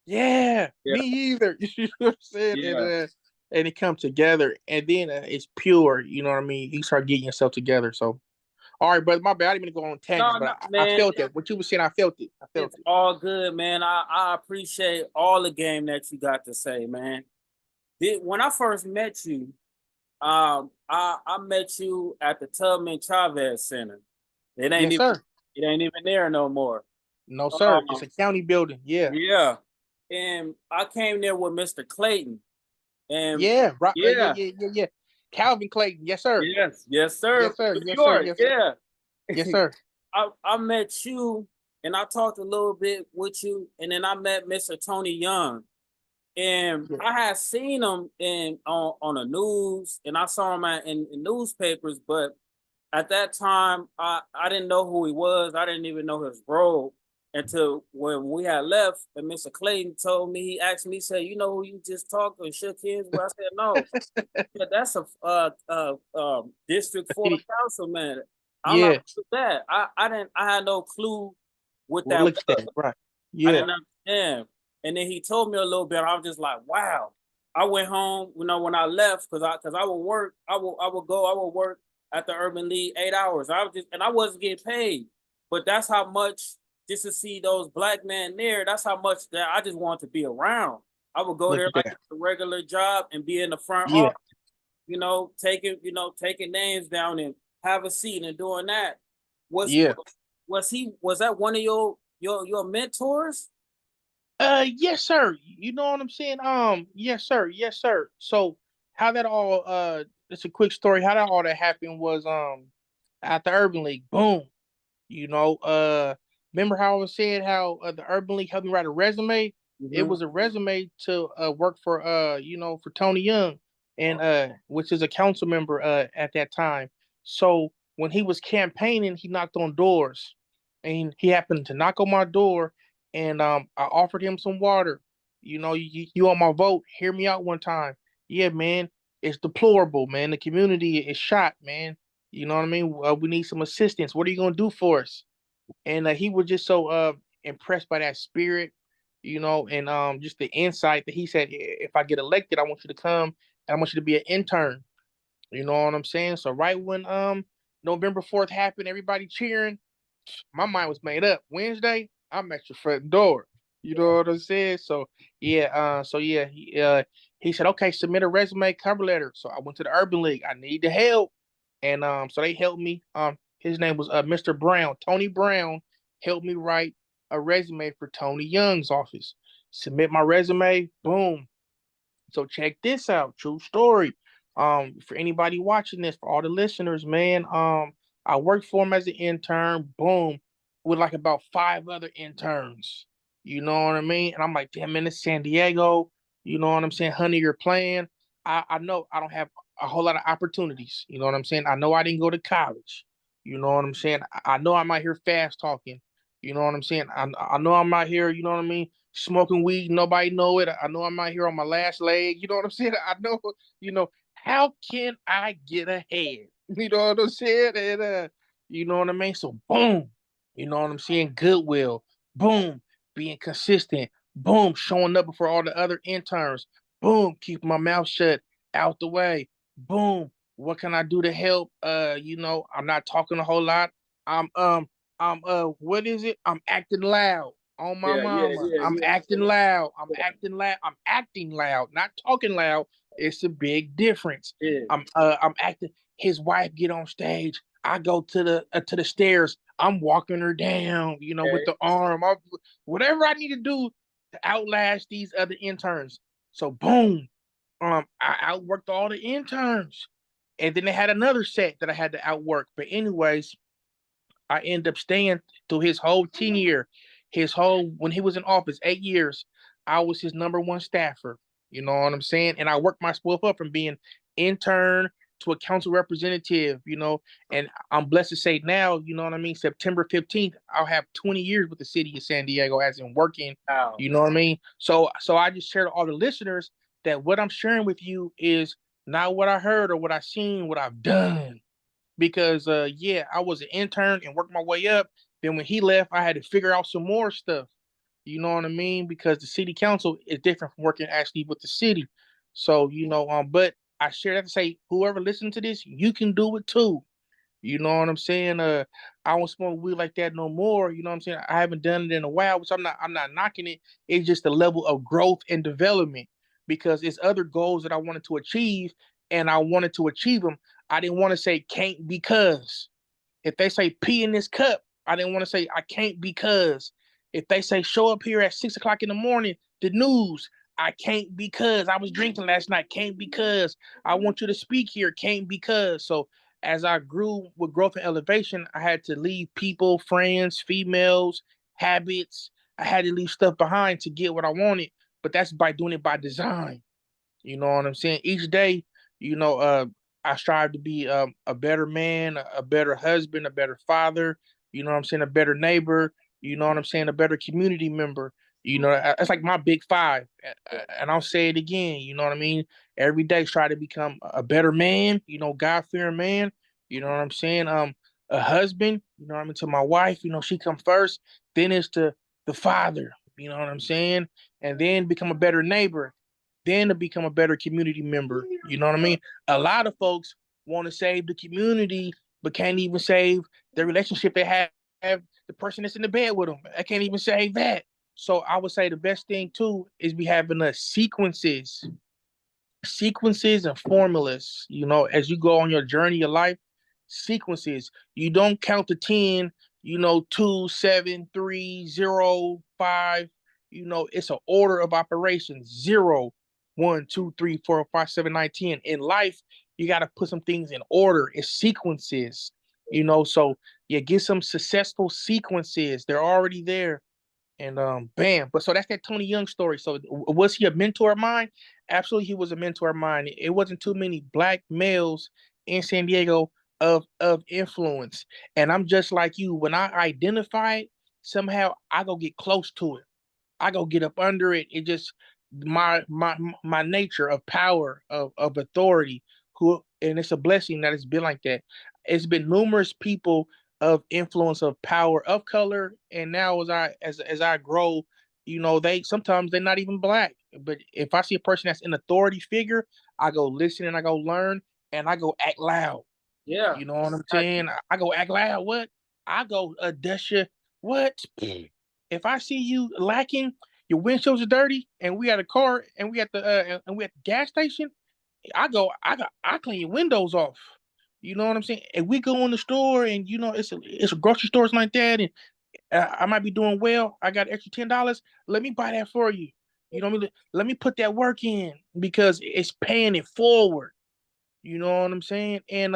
yeah, yeah, me either. You know what I'm saying? yeah. And it comes together, and then it's pure. You know what I mean? You start getting yourself together. So, all right, brother, my bad. I didn't mean to go on tangents, No, but no, I man, felt that. What you were saying, I felt it. I felt it's it. all good, man. I appreciate all the game that you got to say, man. When I first met you, I met you at the Tubman Chavez Center. It ain't Yes, even sir. it ain't even there no more. No, sir. It's Um, a county building. Yeah. yeah, and I came there with Mr. Clayton, and Yeah. Right. Yeah, yeah, yeah, yeah, yeah. Calvin Clayton. Yes, sir. yes, yes, sir, Yes, sir. New Yes, sir. York, Yes, sir. yeah. Yes, sir. I met you, and I talked a little bit with you, and then I met Mr. Tony Young, and Yeah. I had seen him on the news, and I saw him in newspapers, but at that time, I didn't know who he was. I didn't even know his role until when we had left. And Mr. Clayton told me, he asked me, he said, "You know who you just talked and shook hands with?" I said, "No, yeah, that's a District 4 councilman." I'm like, Yeah. "What's that?" I had no clue what Well, that look at was. that. Right. I Yeah. didn't understand. And then he told me a little bit. I was just like, wow. I went home, when I left, because I would work, I would work at the Urban League 8 hours. I wasn't getting paid. But that's how much, just to see those black men there, that's how much that I just wanted to be around. I would go Look there at like that. it's a regular job and be in the front Yeah. office, taking names down and have a seat and doing that. Was Yeah. was that one of your mentors? Yes, sir. You know what I'm saying? Yes, sir. Yes, sir. So how that all it's a quick story. How that happened was at the Urban League. Boom. You know, remember how I was saying how the Urban League helped me write a resume? It Mm-hmm. was a resume to work for for Tony Young, and which is a council member at that time. So when he was campaigning, he knocked on doors, and he happened to knock on my door, and I offered him some water. You on my vote? Hear me out one time. Yeah, man, it's deplorable, man. The community is shot, man. You know what I mean? We need some assistance. What are you gonna do for us? And he was just so impressed by that spirit, and just the insight that he said, if I get elected, I want you to come and I want you to be an intern. You know what I'm saying? So right when November 4th happened, everybody cheering, my mind was made up. Wednesday, I'm at your front door. You know what I'm saying? So yeah, he said, okay, submit a resume, cover letter. So I went to the Urban League. I need the help, and so they helped me. His name was Mr. Brown, Tony Brown, helped me write a resume for Tony Young's office. Submit my resume, boom. So check this out, true story. For anybody watching this, for all the listeners, man, I worked for him as an intern, boom, with like about 5 other interns. You know what I mean? And I'm like, damn, man, it's San Diego. You know what I'm saying? Honey, your plan. I know I don't have a whole lot of opportunities. You know what I'm saying? I know I didn't go to college. You know what I'm saying? I know I'm out here fast talking. You know what I'm saying? I know I'm out here, you know what I mean? Smoking weed, nobody know it. I know I'm out here on my last leg. You know what I'm saying? I know, how can I get ahead? You know what I'm saying? And you know what I mean? So boom, you know what I'm saying? Goodwill, boom, being consistent, boom, showing up before all the other interns, boom, keeping my mouth shut, out the way, boom. What can I do to help? I'm not talking a whole lot. I'm what is it? I'm acting loud on my Yeah, yeah, mama. yeah, I'm yeah. acting loud. I'm acting loud. I'm acting loud, not talking loud. It's a big difference. Yeah. I'm acting. His wife get on stage. I go to the stairs. I'm walking her down, with Okay. the arm. Whatever I need to do to outlast these other interns. So boom, I outworked all the interns, and then they had another set that I had to outwork. But anyways, I end up staying through his whole tenure, his whole when he was in office, 8 years. I was his number one staffer. You know what I'm saying? And I worked myself up from being intern to a council representative. And I'm blessed to say now, you know what I mean. September 15th, I'll have 20 years with the city of San Diego as in working. Wow. You know what I mean? So I just share to all the listeners that what I'm sharing with you is not what I heard or what I seen, what I've done because yeah, I was an intern and worked my way up. Then when he left, I had to figure out some more stuff. You know what I mean? Because the city council is different from working actually with the city. So, but I share that to say whoever listens to this, you can do it too. You know what I'm saying? I don't smoke weed like that no more. You know what I'm saying? I haven't done it in a while, which I'm not knocking it. It's just the level of growth and development because it's other goals that I wanted to achieve and I wanted to achieve them. I didn't want to say can't because. If they say pee in this cup, I didn't want to say I can't because. If they say show up here at 6 o'clock in the morning, the news, I can't because I was drinking last night. Can't because I want you to speak here. Can't because. So as I grew with growth and elevation, I had to leave people, friends, females, habits. I had to leave stuff behind to get what I wanted. But that's by doing it by design. You know what I'm saying? Each day, you know, uh, I strive to be a better man, a better husband, a better father. You know what I'm saying? A better neighbor. You know what I'm saying? A better community member. That's like my big five. And I'll say it again. You know what I mean? Every day, try to become a better man. God fearing man. You know what I'm saying? A husband. You know what I mean? To my wife. She come first. Then it's to the father. You know what I'm saying? And then become a better neighbor then to become a better community member. You know what I mean? A lot of folks want to save the community, but can't even save the relationship they have the person that's in the bed with them. I can't even save that. So I would say the best thing too is be having the sequences and formulas, as you go on your journey of life, sequences. You don't count to 10, 2, 7, 3, 0, 5. It's an order of operations. 0, 1, 2, 3, 4, 5, 7, 9, 10. In life, you got to put some things in order. It's sequences, so yeah, get some successful sequences. They're already there and bam. But so that's that Tony Young story. So was he a mentor of mine? Absolutely, he was a mentor of mine. It wasn't too many black males in San Diego of influence. And I'm just like you. When I identify it, somehow I go get close to it. I go get up under it. It just my nature of power of authority. Who and it's a blessing that it's been like that. It's been numerous people of influence of power of color, and now as I grow, they sometimes they're not even black. But if I see a person that's an authority figure, I go listen and I go learn and I go act loud. Yeah. You know what I'm Exactly. saying? I go act loud. What? I go Dusha. What? If I see you lacking, your windshields are dirty, and we at a car, and we at the gas station, I clean your windows off. You know what I'm saying? And we go in the store, and it's a grocery store like that, and I might be doing well. I got extra $10. Let me buy that for you. You know what I mean? Let me put that work in because it's paying it forward. You know what I'm saying? And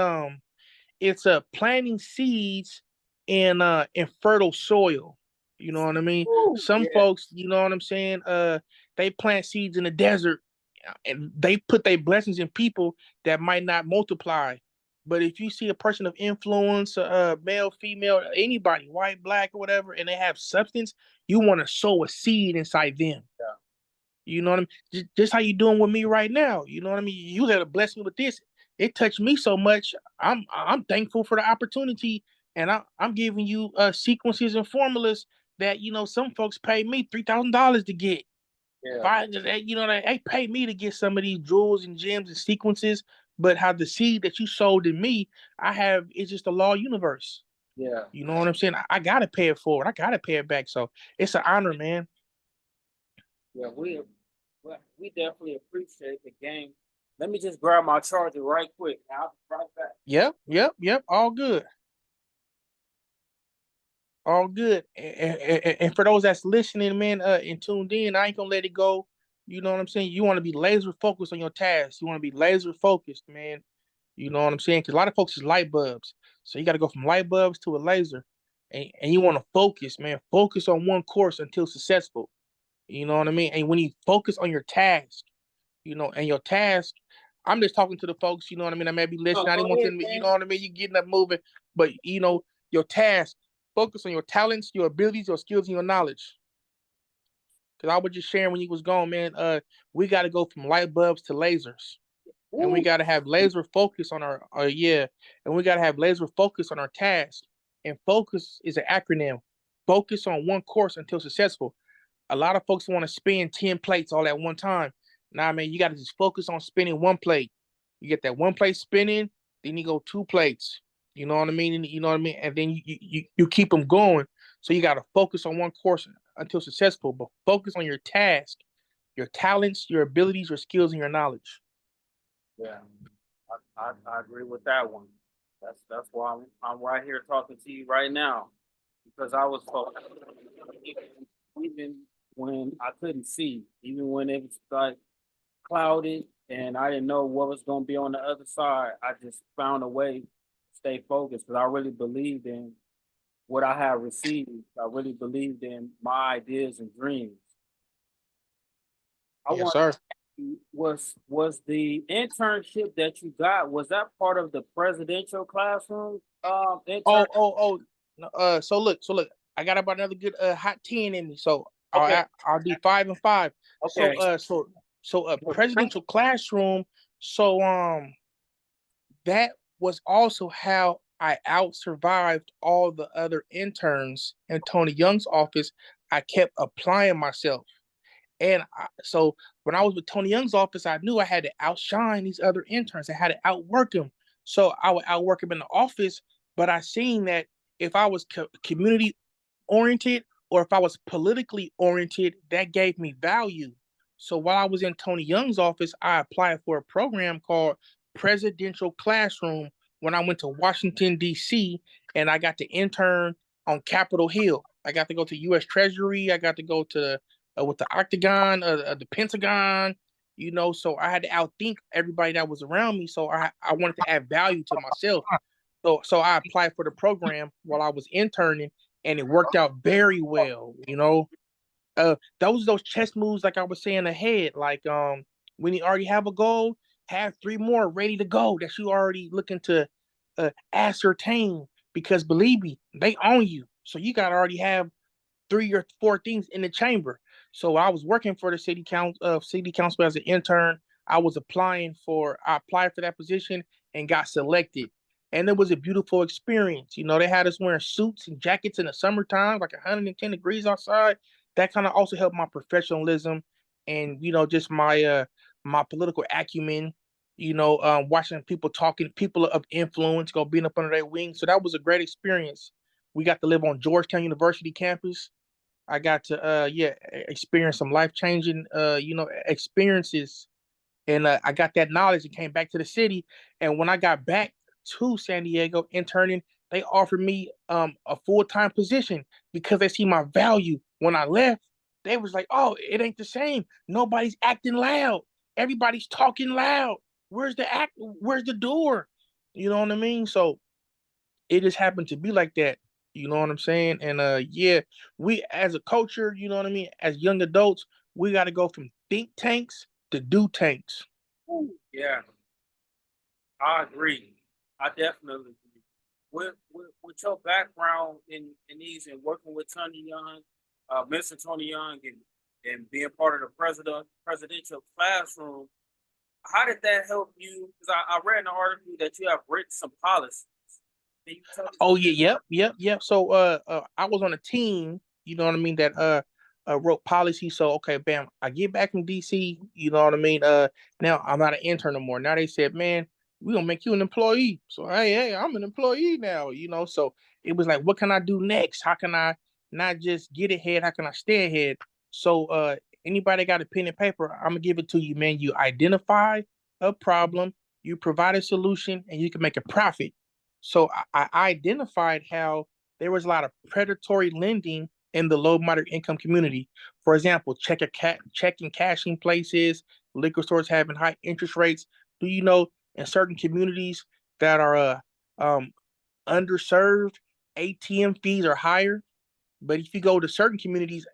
it's planting seeds in fertile soil. You know what I mean? Ooh, Some yeah, folks, you know what I'm saying? They plant seeds in the desert and they put their blessings in people that might not multiply. But if you see a person of influence, male, female, anybody, white, black, or whatever, and they have substance, you want to sow a seed inside them. yeah, You know what I mean? Just how you doing with me right now. You know what I mean? You had to bless me with this. It touched me so much. I'm thankful for the opportunity, and I'm giving you sequences and formulas that some folks pay me $3,000 to get. yeah, Five, they pay me to get some of these jewels and gems and sequences. But how the seed that you sowed in me, I have it's just the law of universe. yeah, You know what I'm saying? I gotta pay it forward. I gotta pay it back. So it's an honor, man. yeah. We definitely appreciate the game. Let me just grab my charger right quick. I'll be right back. Yep, yep, yep. All good. All good. And for those that's listening, man, and tuned in, I ain't gonna let it go. You know what I'm saying? You want to be laser focused on your task. You want to be laser focused, man. You know what I'm saying? Because a lot of folks is light bulbs. So you got to go from light bulbs to a laser. And you want to focus, man. Focus on one course until successful. You know what I mean? And when you focus on your task, and your task, I'm just talking to the folks, you know what I mean? I may be No, listening. I go didn't want ahead, them to, you man. know what I mean? You getting up moving. But, your task, focus on your talents, your abilities, your skills, and your knowledge. Because I was just sharing when you was gone, man. We got to go from light bulbs to lasers. And we Ooh, got to have laser focus on and we got to have laser focus on our task. And focus is an acronym. Focus on one course until successful. A lot of folks want to spin 10 plates all at one time. Nah, man, you got to just focus on spinning one plate. You get that one plate spinning, then you go two plates. You know what I mean? You know what I mean? And then you keep them going. So you got to focus on one course until successful, but focus on your task, your talents, your abilities, your skills, and your knowledge. yeah. I agree with that one. That's why I'm right here talking to you right now because I was focused even when I couldn't see, even when it was like clouded and I didn't know what was going to be on the other side. I just found a way to stay focused because I really believed in what I had received. I really believed in my ideas and dreams. I Yes, want sir. was the internship that you got, was that part of the presidential classroom intern? Oh. No, so look, I got about another good hot 10 in me. So Okay, I'll do 5 and 5. So okay. presidential classroom. So that was also how I out survived all the other interns in Tony Young's office. I kept applying myself. So when I was with Tony Young's office, I knew I had to outshine these other interns. I had to outwork them. So I would outwork them in the office, but I seen that if I was community oriented or if I was politically oriented, that gave me value. So while I was in Tony Young's office, I applied for a program called Presidential Classroom when I went to Washington, D.C., and I got to intern on Capitol Hill. I got to go to U.S. Treasury. I got to go to with the Octagon, the Pentagon, so I had to outthink everybody that was around me. So I wanted to add value to myself. So I applied for the program while I was interning, and it worked out very well. Those chess moves, like I was saying ahead, like when you already have a goal, have three more ready to go that you already looking to ascertain. Because believe me, they own you, so you got to already have 3 or 4 things in the chamber. So I was working for the city council as an intern. I applied for that position and got selected. And it was a beautiful experience. They had us wearing suits and jackets in the summertime, like 110 degrees outside. That kind of also helped my professionalism and just my political acumen. Watching people of influence, go being up under their wings. So that was a great experience. We got to live on Georgetown University campus. I got to experience some life changing experiences, and I got that knowledge and came back to the city. And when I got back to San Diego interning, they offered me a full-time position because they see my value. When I left, they was like, "Oh, it ain't the same. Nobody's acting loud. Everybody's talking loud. Where's the act? Where's the door?" You know what I mean? So it just happened to be like that. You know what I'm saying? And yeah, we as a culture, you know what I mean, as young adults, we got to go from think tanks to do tanks. Yeah, I agree. I definitely agree. With your background in these and working with Tony Young, Mr. Tony Young, and being part of the presidential classroom, how did that help you? Because I read in the article that you have written some policies. Can you tell us Oh what yeah, that? yep. So I was on a team, you know what I mean, that wrote policy. So okay, bam, I get back from DC, you know what I mean. Now I'm not an intern no more. Now they said, man, we gonna make you an employee. So hey, I'm an employee now, you know. So it was like, what can I do next? How can I not just get ahead? How can I stay ahead? So anybody got a pen and paper, I'm gonna give it to you, man. You identify a problem, you provide a solution, and you can make a profit. So I identified how there was a lot of predatory lending in the low moderate income community. For example, check and cashing places, liquor stores having high interest rates. Do you know in certain communities that are um, underserved, ATM fees are higher? But if you go to certain communities,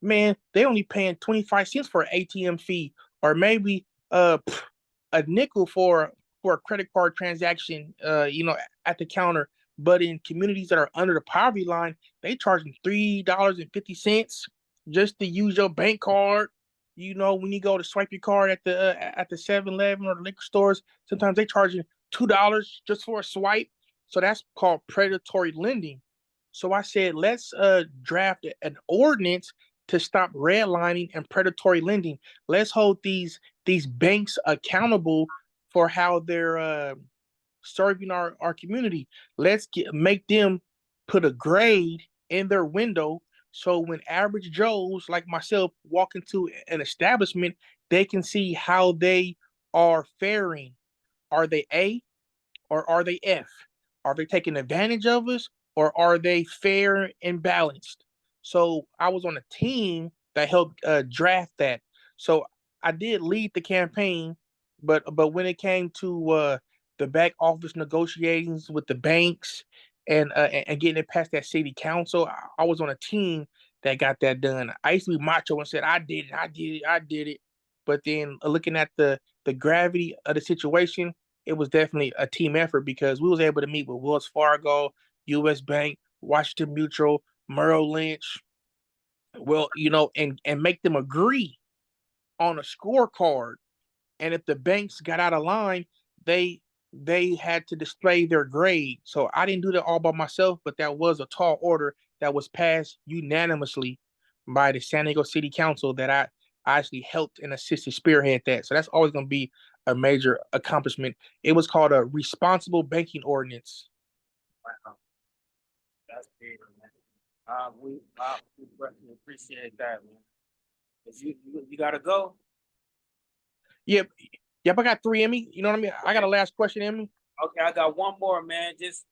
man, they only paying 25 cents for an ATM fee, or maybe a nickel for a credit card transaction, at the counter. But in communities that are under the poverty line, they charging $3.50 just to use your bank card. You know, when you go to swipe your card at the 7-Eleven or the liquor stores, sometimes they charging $2 just for a swipe. So that's called predatory lending. So I said, let's draft an ordinance to stop redlining and predatory lending. Let's hold these banks accountable for how they're serving our community. Make them put a grade in their window so when average Joes like myself walk into an establishment, they can see how they are faring. Are they A or are they F? Are they taking advantage of us or are they fair and balanced? So I was on a team that helped draft that. So I did lead the campaign, but when it came to the back office negotiations with the banks and getting it past that city council, I was on a team that got that done. I used to be macho and said, I did it. But then looking at the gravity of the situation, it was definitely a team effort because we was able to meet with Wells Fargo, U.S. Bank, Washington Mutual, Merrill Lynch, well, and make them agree on a scorecard. And if the banks got out of line, they they had to display their grade. So I didn't do that all by myself, but that was a tall order that was passed unanimously by the San Diego City Council that I actually helped and assisted spearhead that. So that's always going to be a major accomplishment. It was called a Responsible Banking Ordinance. Wow, that's big, man. We greatly appreciate that, man. 'Cause you gotta go. Yep, yep. I got three, Emmy. You know what I mean? I got Okay, a last question, Emmy. okay, I got one more, man. Just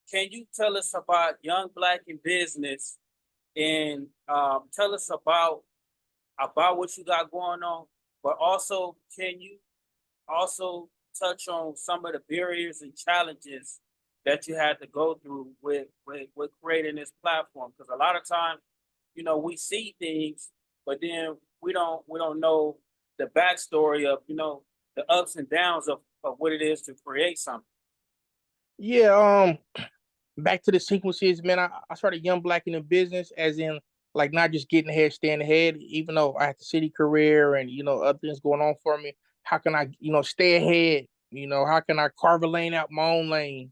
can you tell us about Young Black in Business and tell us about what you got going on, but also can you also touch on some of the barriers and challenges that you had to go through with creating this platform? Because a lot of times, we see things, but then we don't know the backstory of the ups and downs of what it is to create something. Yeah. Back to the sequences, man. I started young black in the business, as in like not just getting ahead, staying ahead. Even though I had the city career and other things going on for me, how can I stay ahead? How can I carve a lane out my own lane?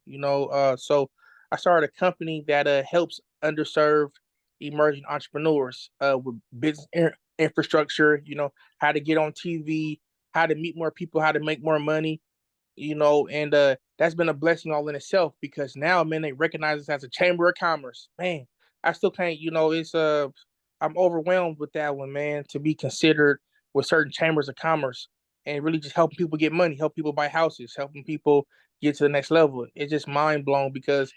So I started a company that helps underserved emerging entrepreneurs with business infrastructure. How to get on TV, how to meet more people, how to make more money, and that's been a blessing all in itself because now, man, they recognize us as a chamber of commerce. Man, I still can't, it's I'm overwhelmed with that one, man, to be considered with certain chambers of commerce and really just helping people get money, help people buy houses, helping people get to the next level. It's just mind blown because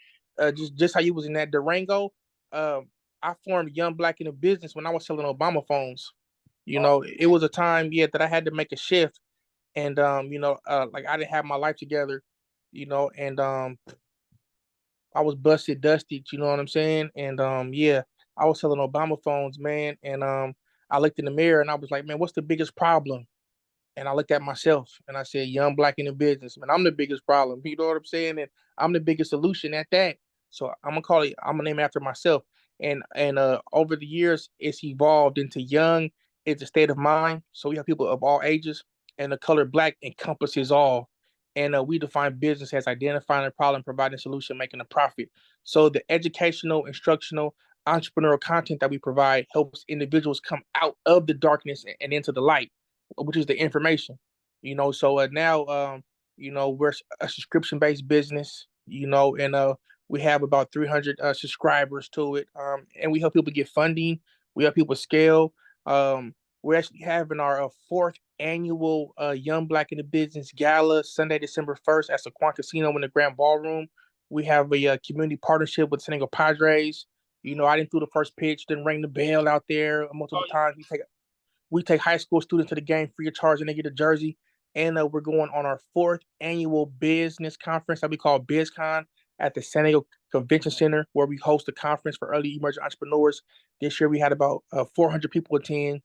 just how you was in that Durango, um, I formed Young Black in the business when I was selling Obama phones. It was a time, yeah, that I had to make a shift and like I didn't have my life together, and I was busted, dusted. You know what I'm saying? And yeah, I was selling Obama phones, man. And I looked in the mirror and I was like, man, what's the biggest problem? And I looked at myself and I said, young black in the business, man, I'm the biggest problem. You know what I'm saying? And I'm the biggest solution at that. So I'm gonna name it after myself. And over the years, it's evolved into young. It's a state of mind. So we have people of all ages, and the color black encompasses all. And we define business as identifying a problem, providing a solution, making a profit. So the educational, instructional, entrepreneurial content that we provide helps individuals come out of the darkness and into the light, which is the information. So now we're a subscription based business. And we have about 300 subscribers to it. And we help people get funding. We help people scale. We're actually having our fourth annual Young Black in the Business Gala Sunday, December 1st at Sequan Casino in the Grand Ballroom. We have a community partnership with San Diego Padres. I didn't do the first pitch, didn't ring the bell out there multiple times. We take high school students to the game free of charge, and they get a jersey. And we're going on our fourth annual business conference that we call BizCon at the San Diego Convention Center, where we host a conference for early emerging entrepreneurs. This year we had about 400 people attend.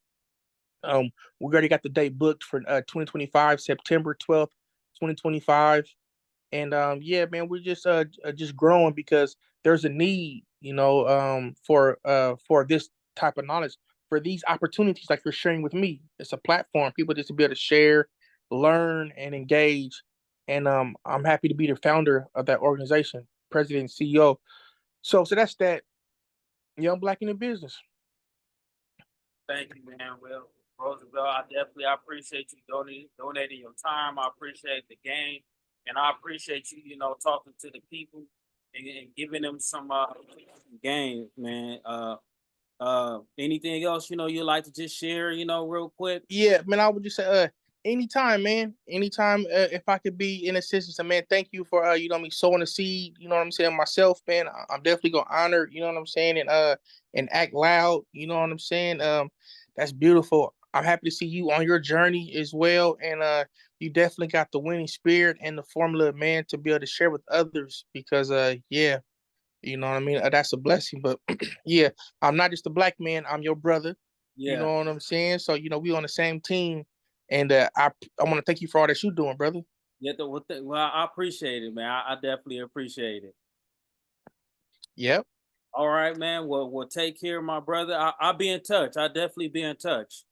We already got the date booked for 2025, September 12th, 2025. And yeah, man, we're just growing because there's a need, for this type of knowledge, for these opportunities like you're sharing with me. It's a platform, people just to be able to share, learn, and engage. And I'm happy to be the founder of that organization, president and CEO. So that's that. Young Black in the Business. Thank you, man. Well, Roosevelt, I appreciate you donating your time. I appreciate the game, and I appreciate you, talking to the people and giving them some game, man. Anything else, you'd like to just share, real quick? Yeah, man, I would just say, anytime, man. Anytime, if I could be in assistance, and man, thank you for me sowing the seed. You know what I'm saying, myself, man. I'm definitely gonna honor. You know what I'm saying, and act loud. You know what I'm saying. That's beautiful. I'm happy to see you on your journey as well, and you definitely got the winning spirit and the formula, man, to be able to share with others. Because yeah, you know what I mean. That's a blessing. But yeah, I'm not just a black man. I'm your brother. You Yeah. know what I'm saying? So, we on the same team. And I want to thank you for all that you're doing, brother. Yeah, well, I appreciate it, man. I definitely appreciate it. Yep. All right, man. Well, take care, my brother. I'll be in touch. I'll definitely be in touch.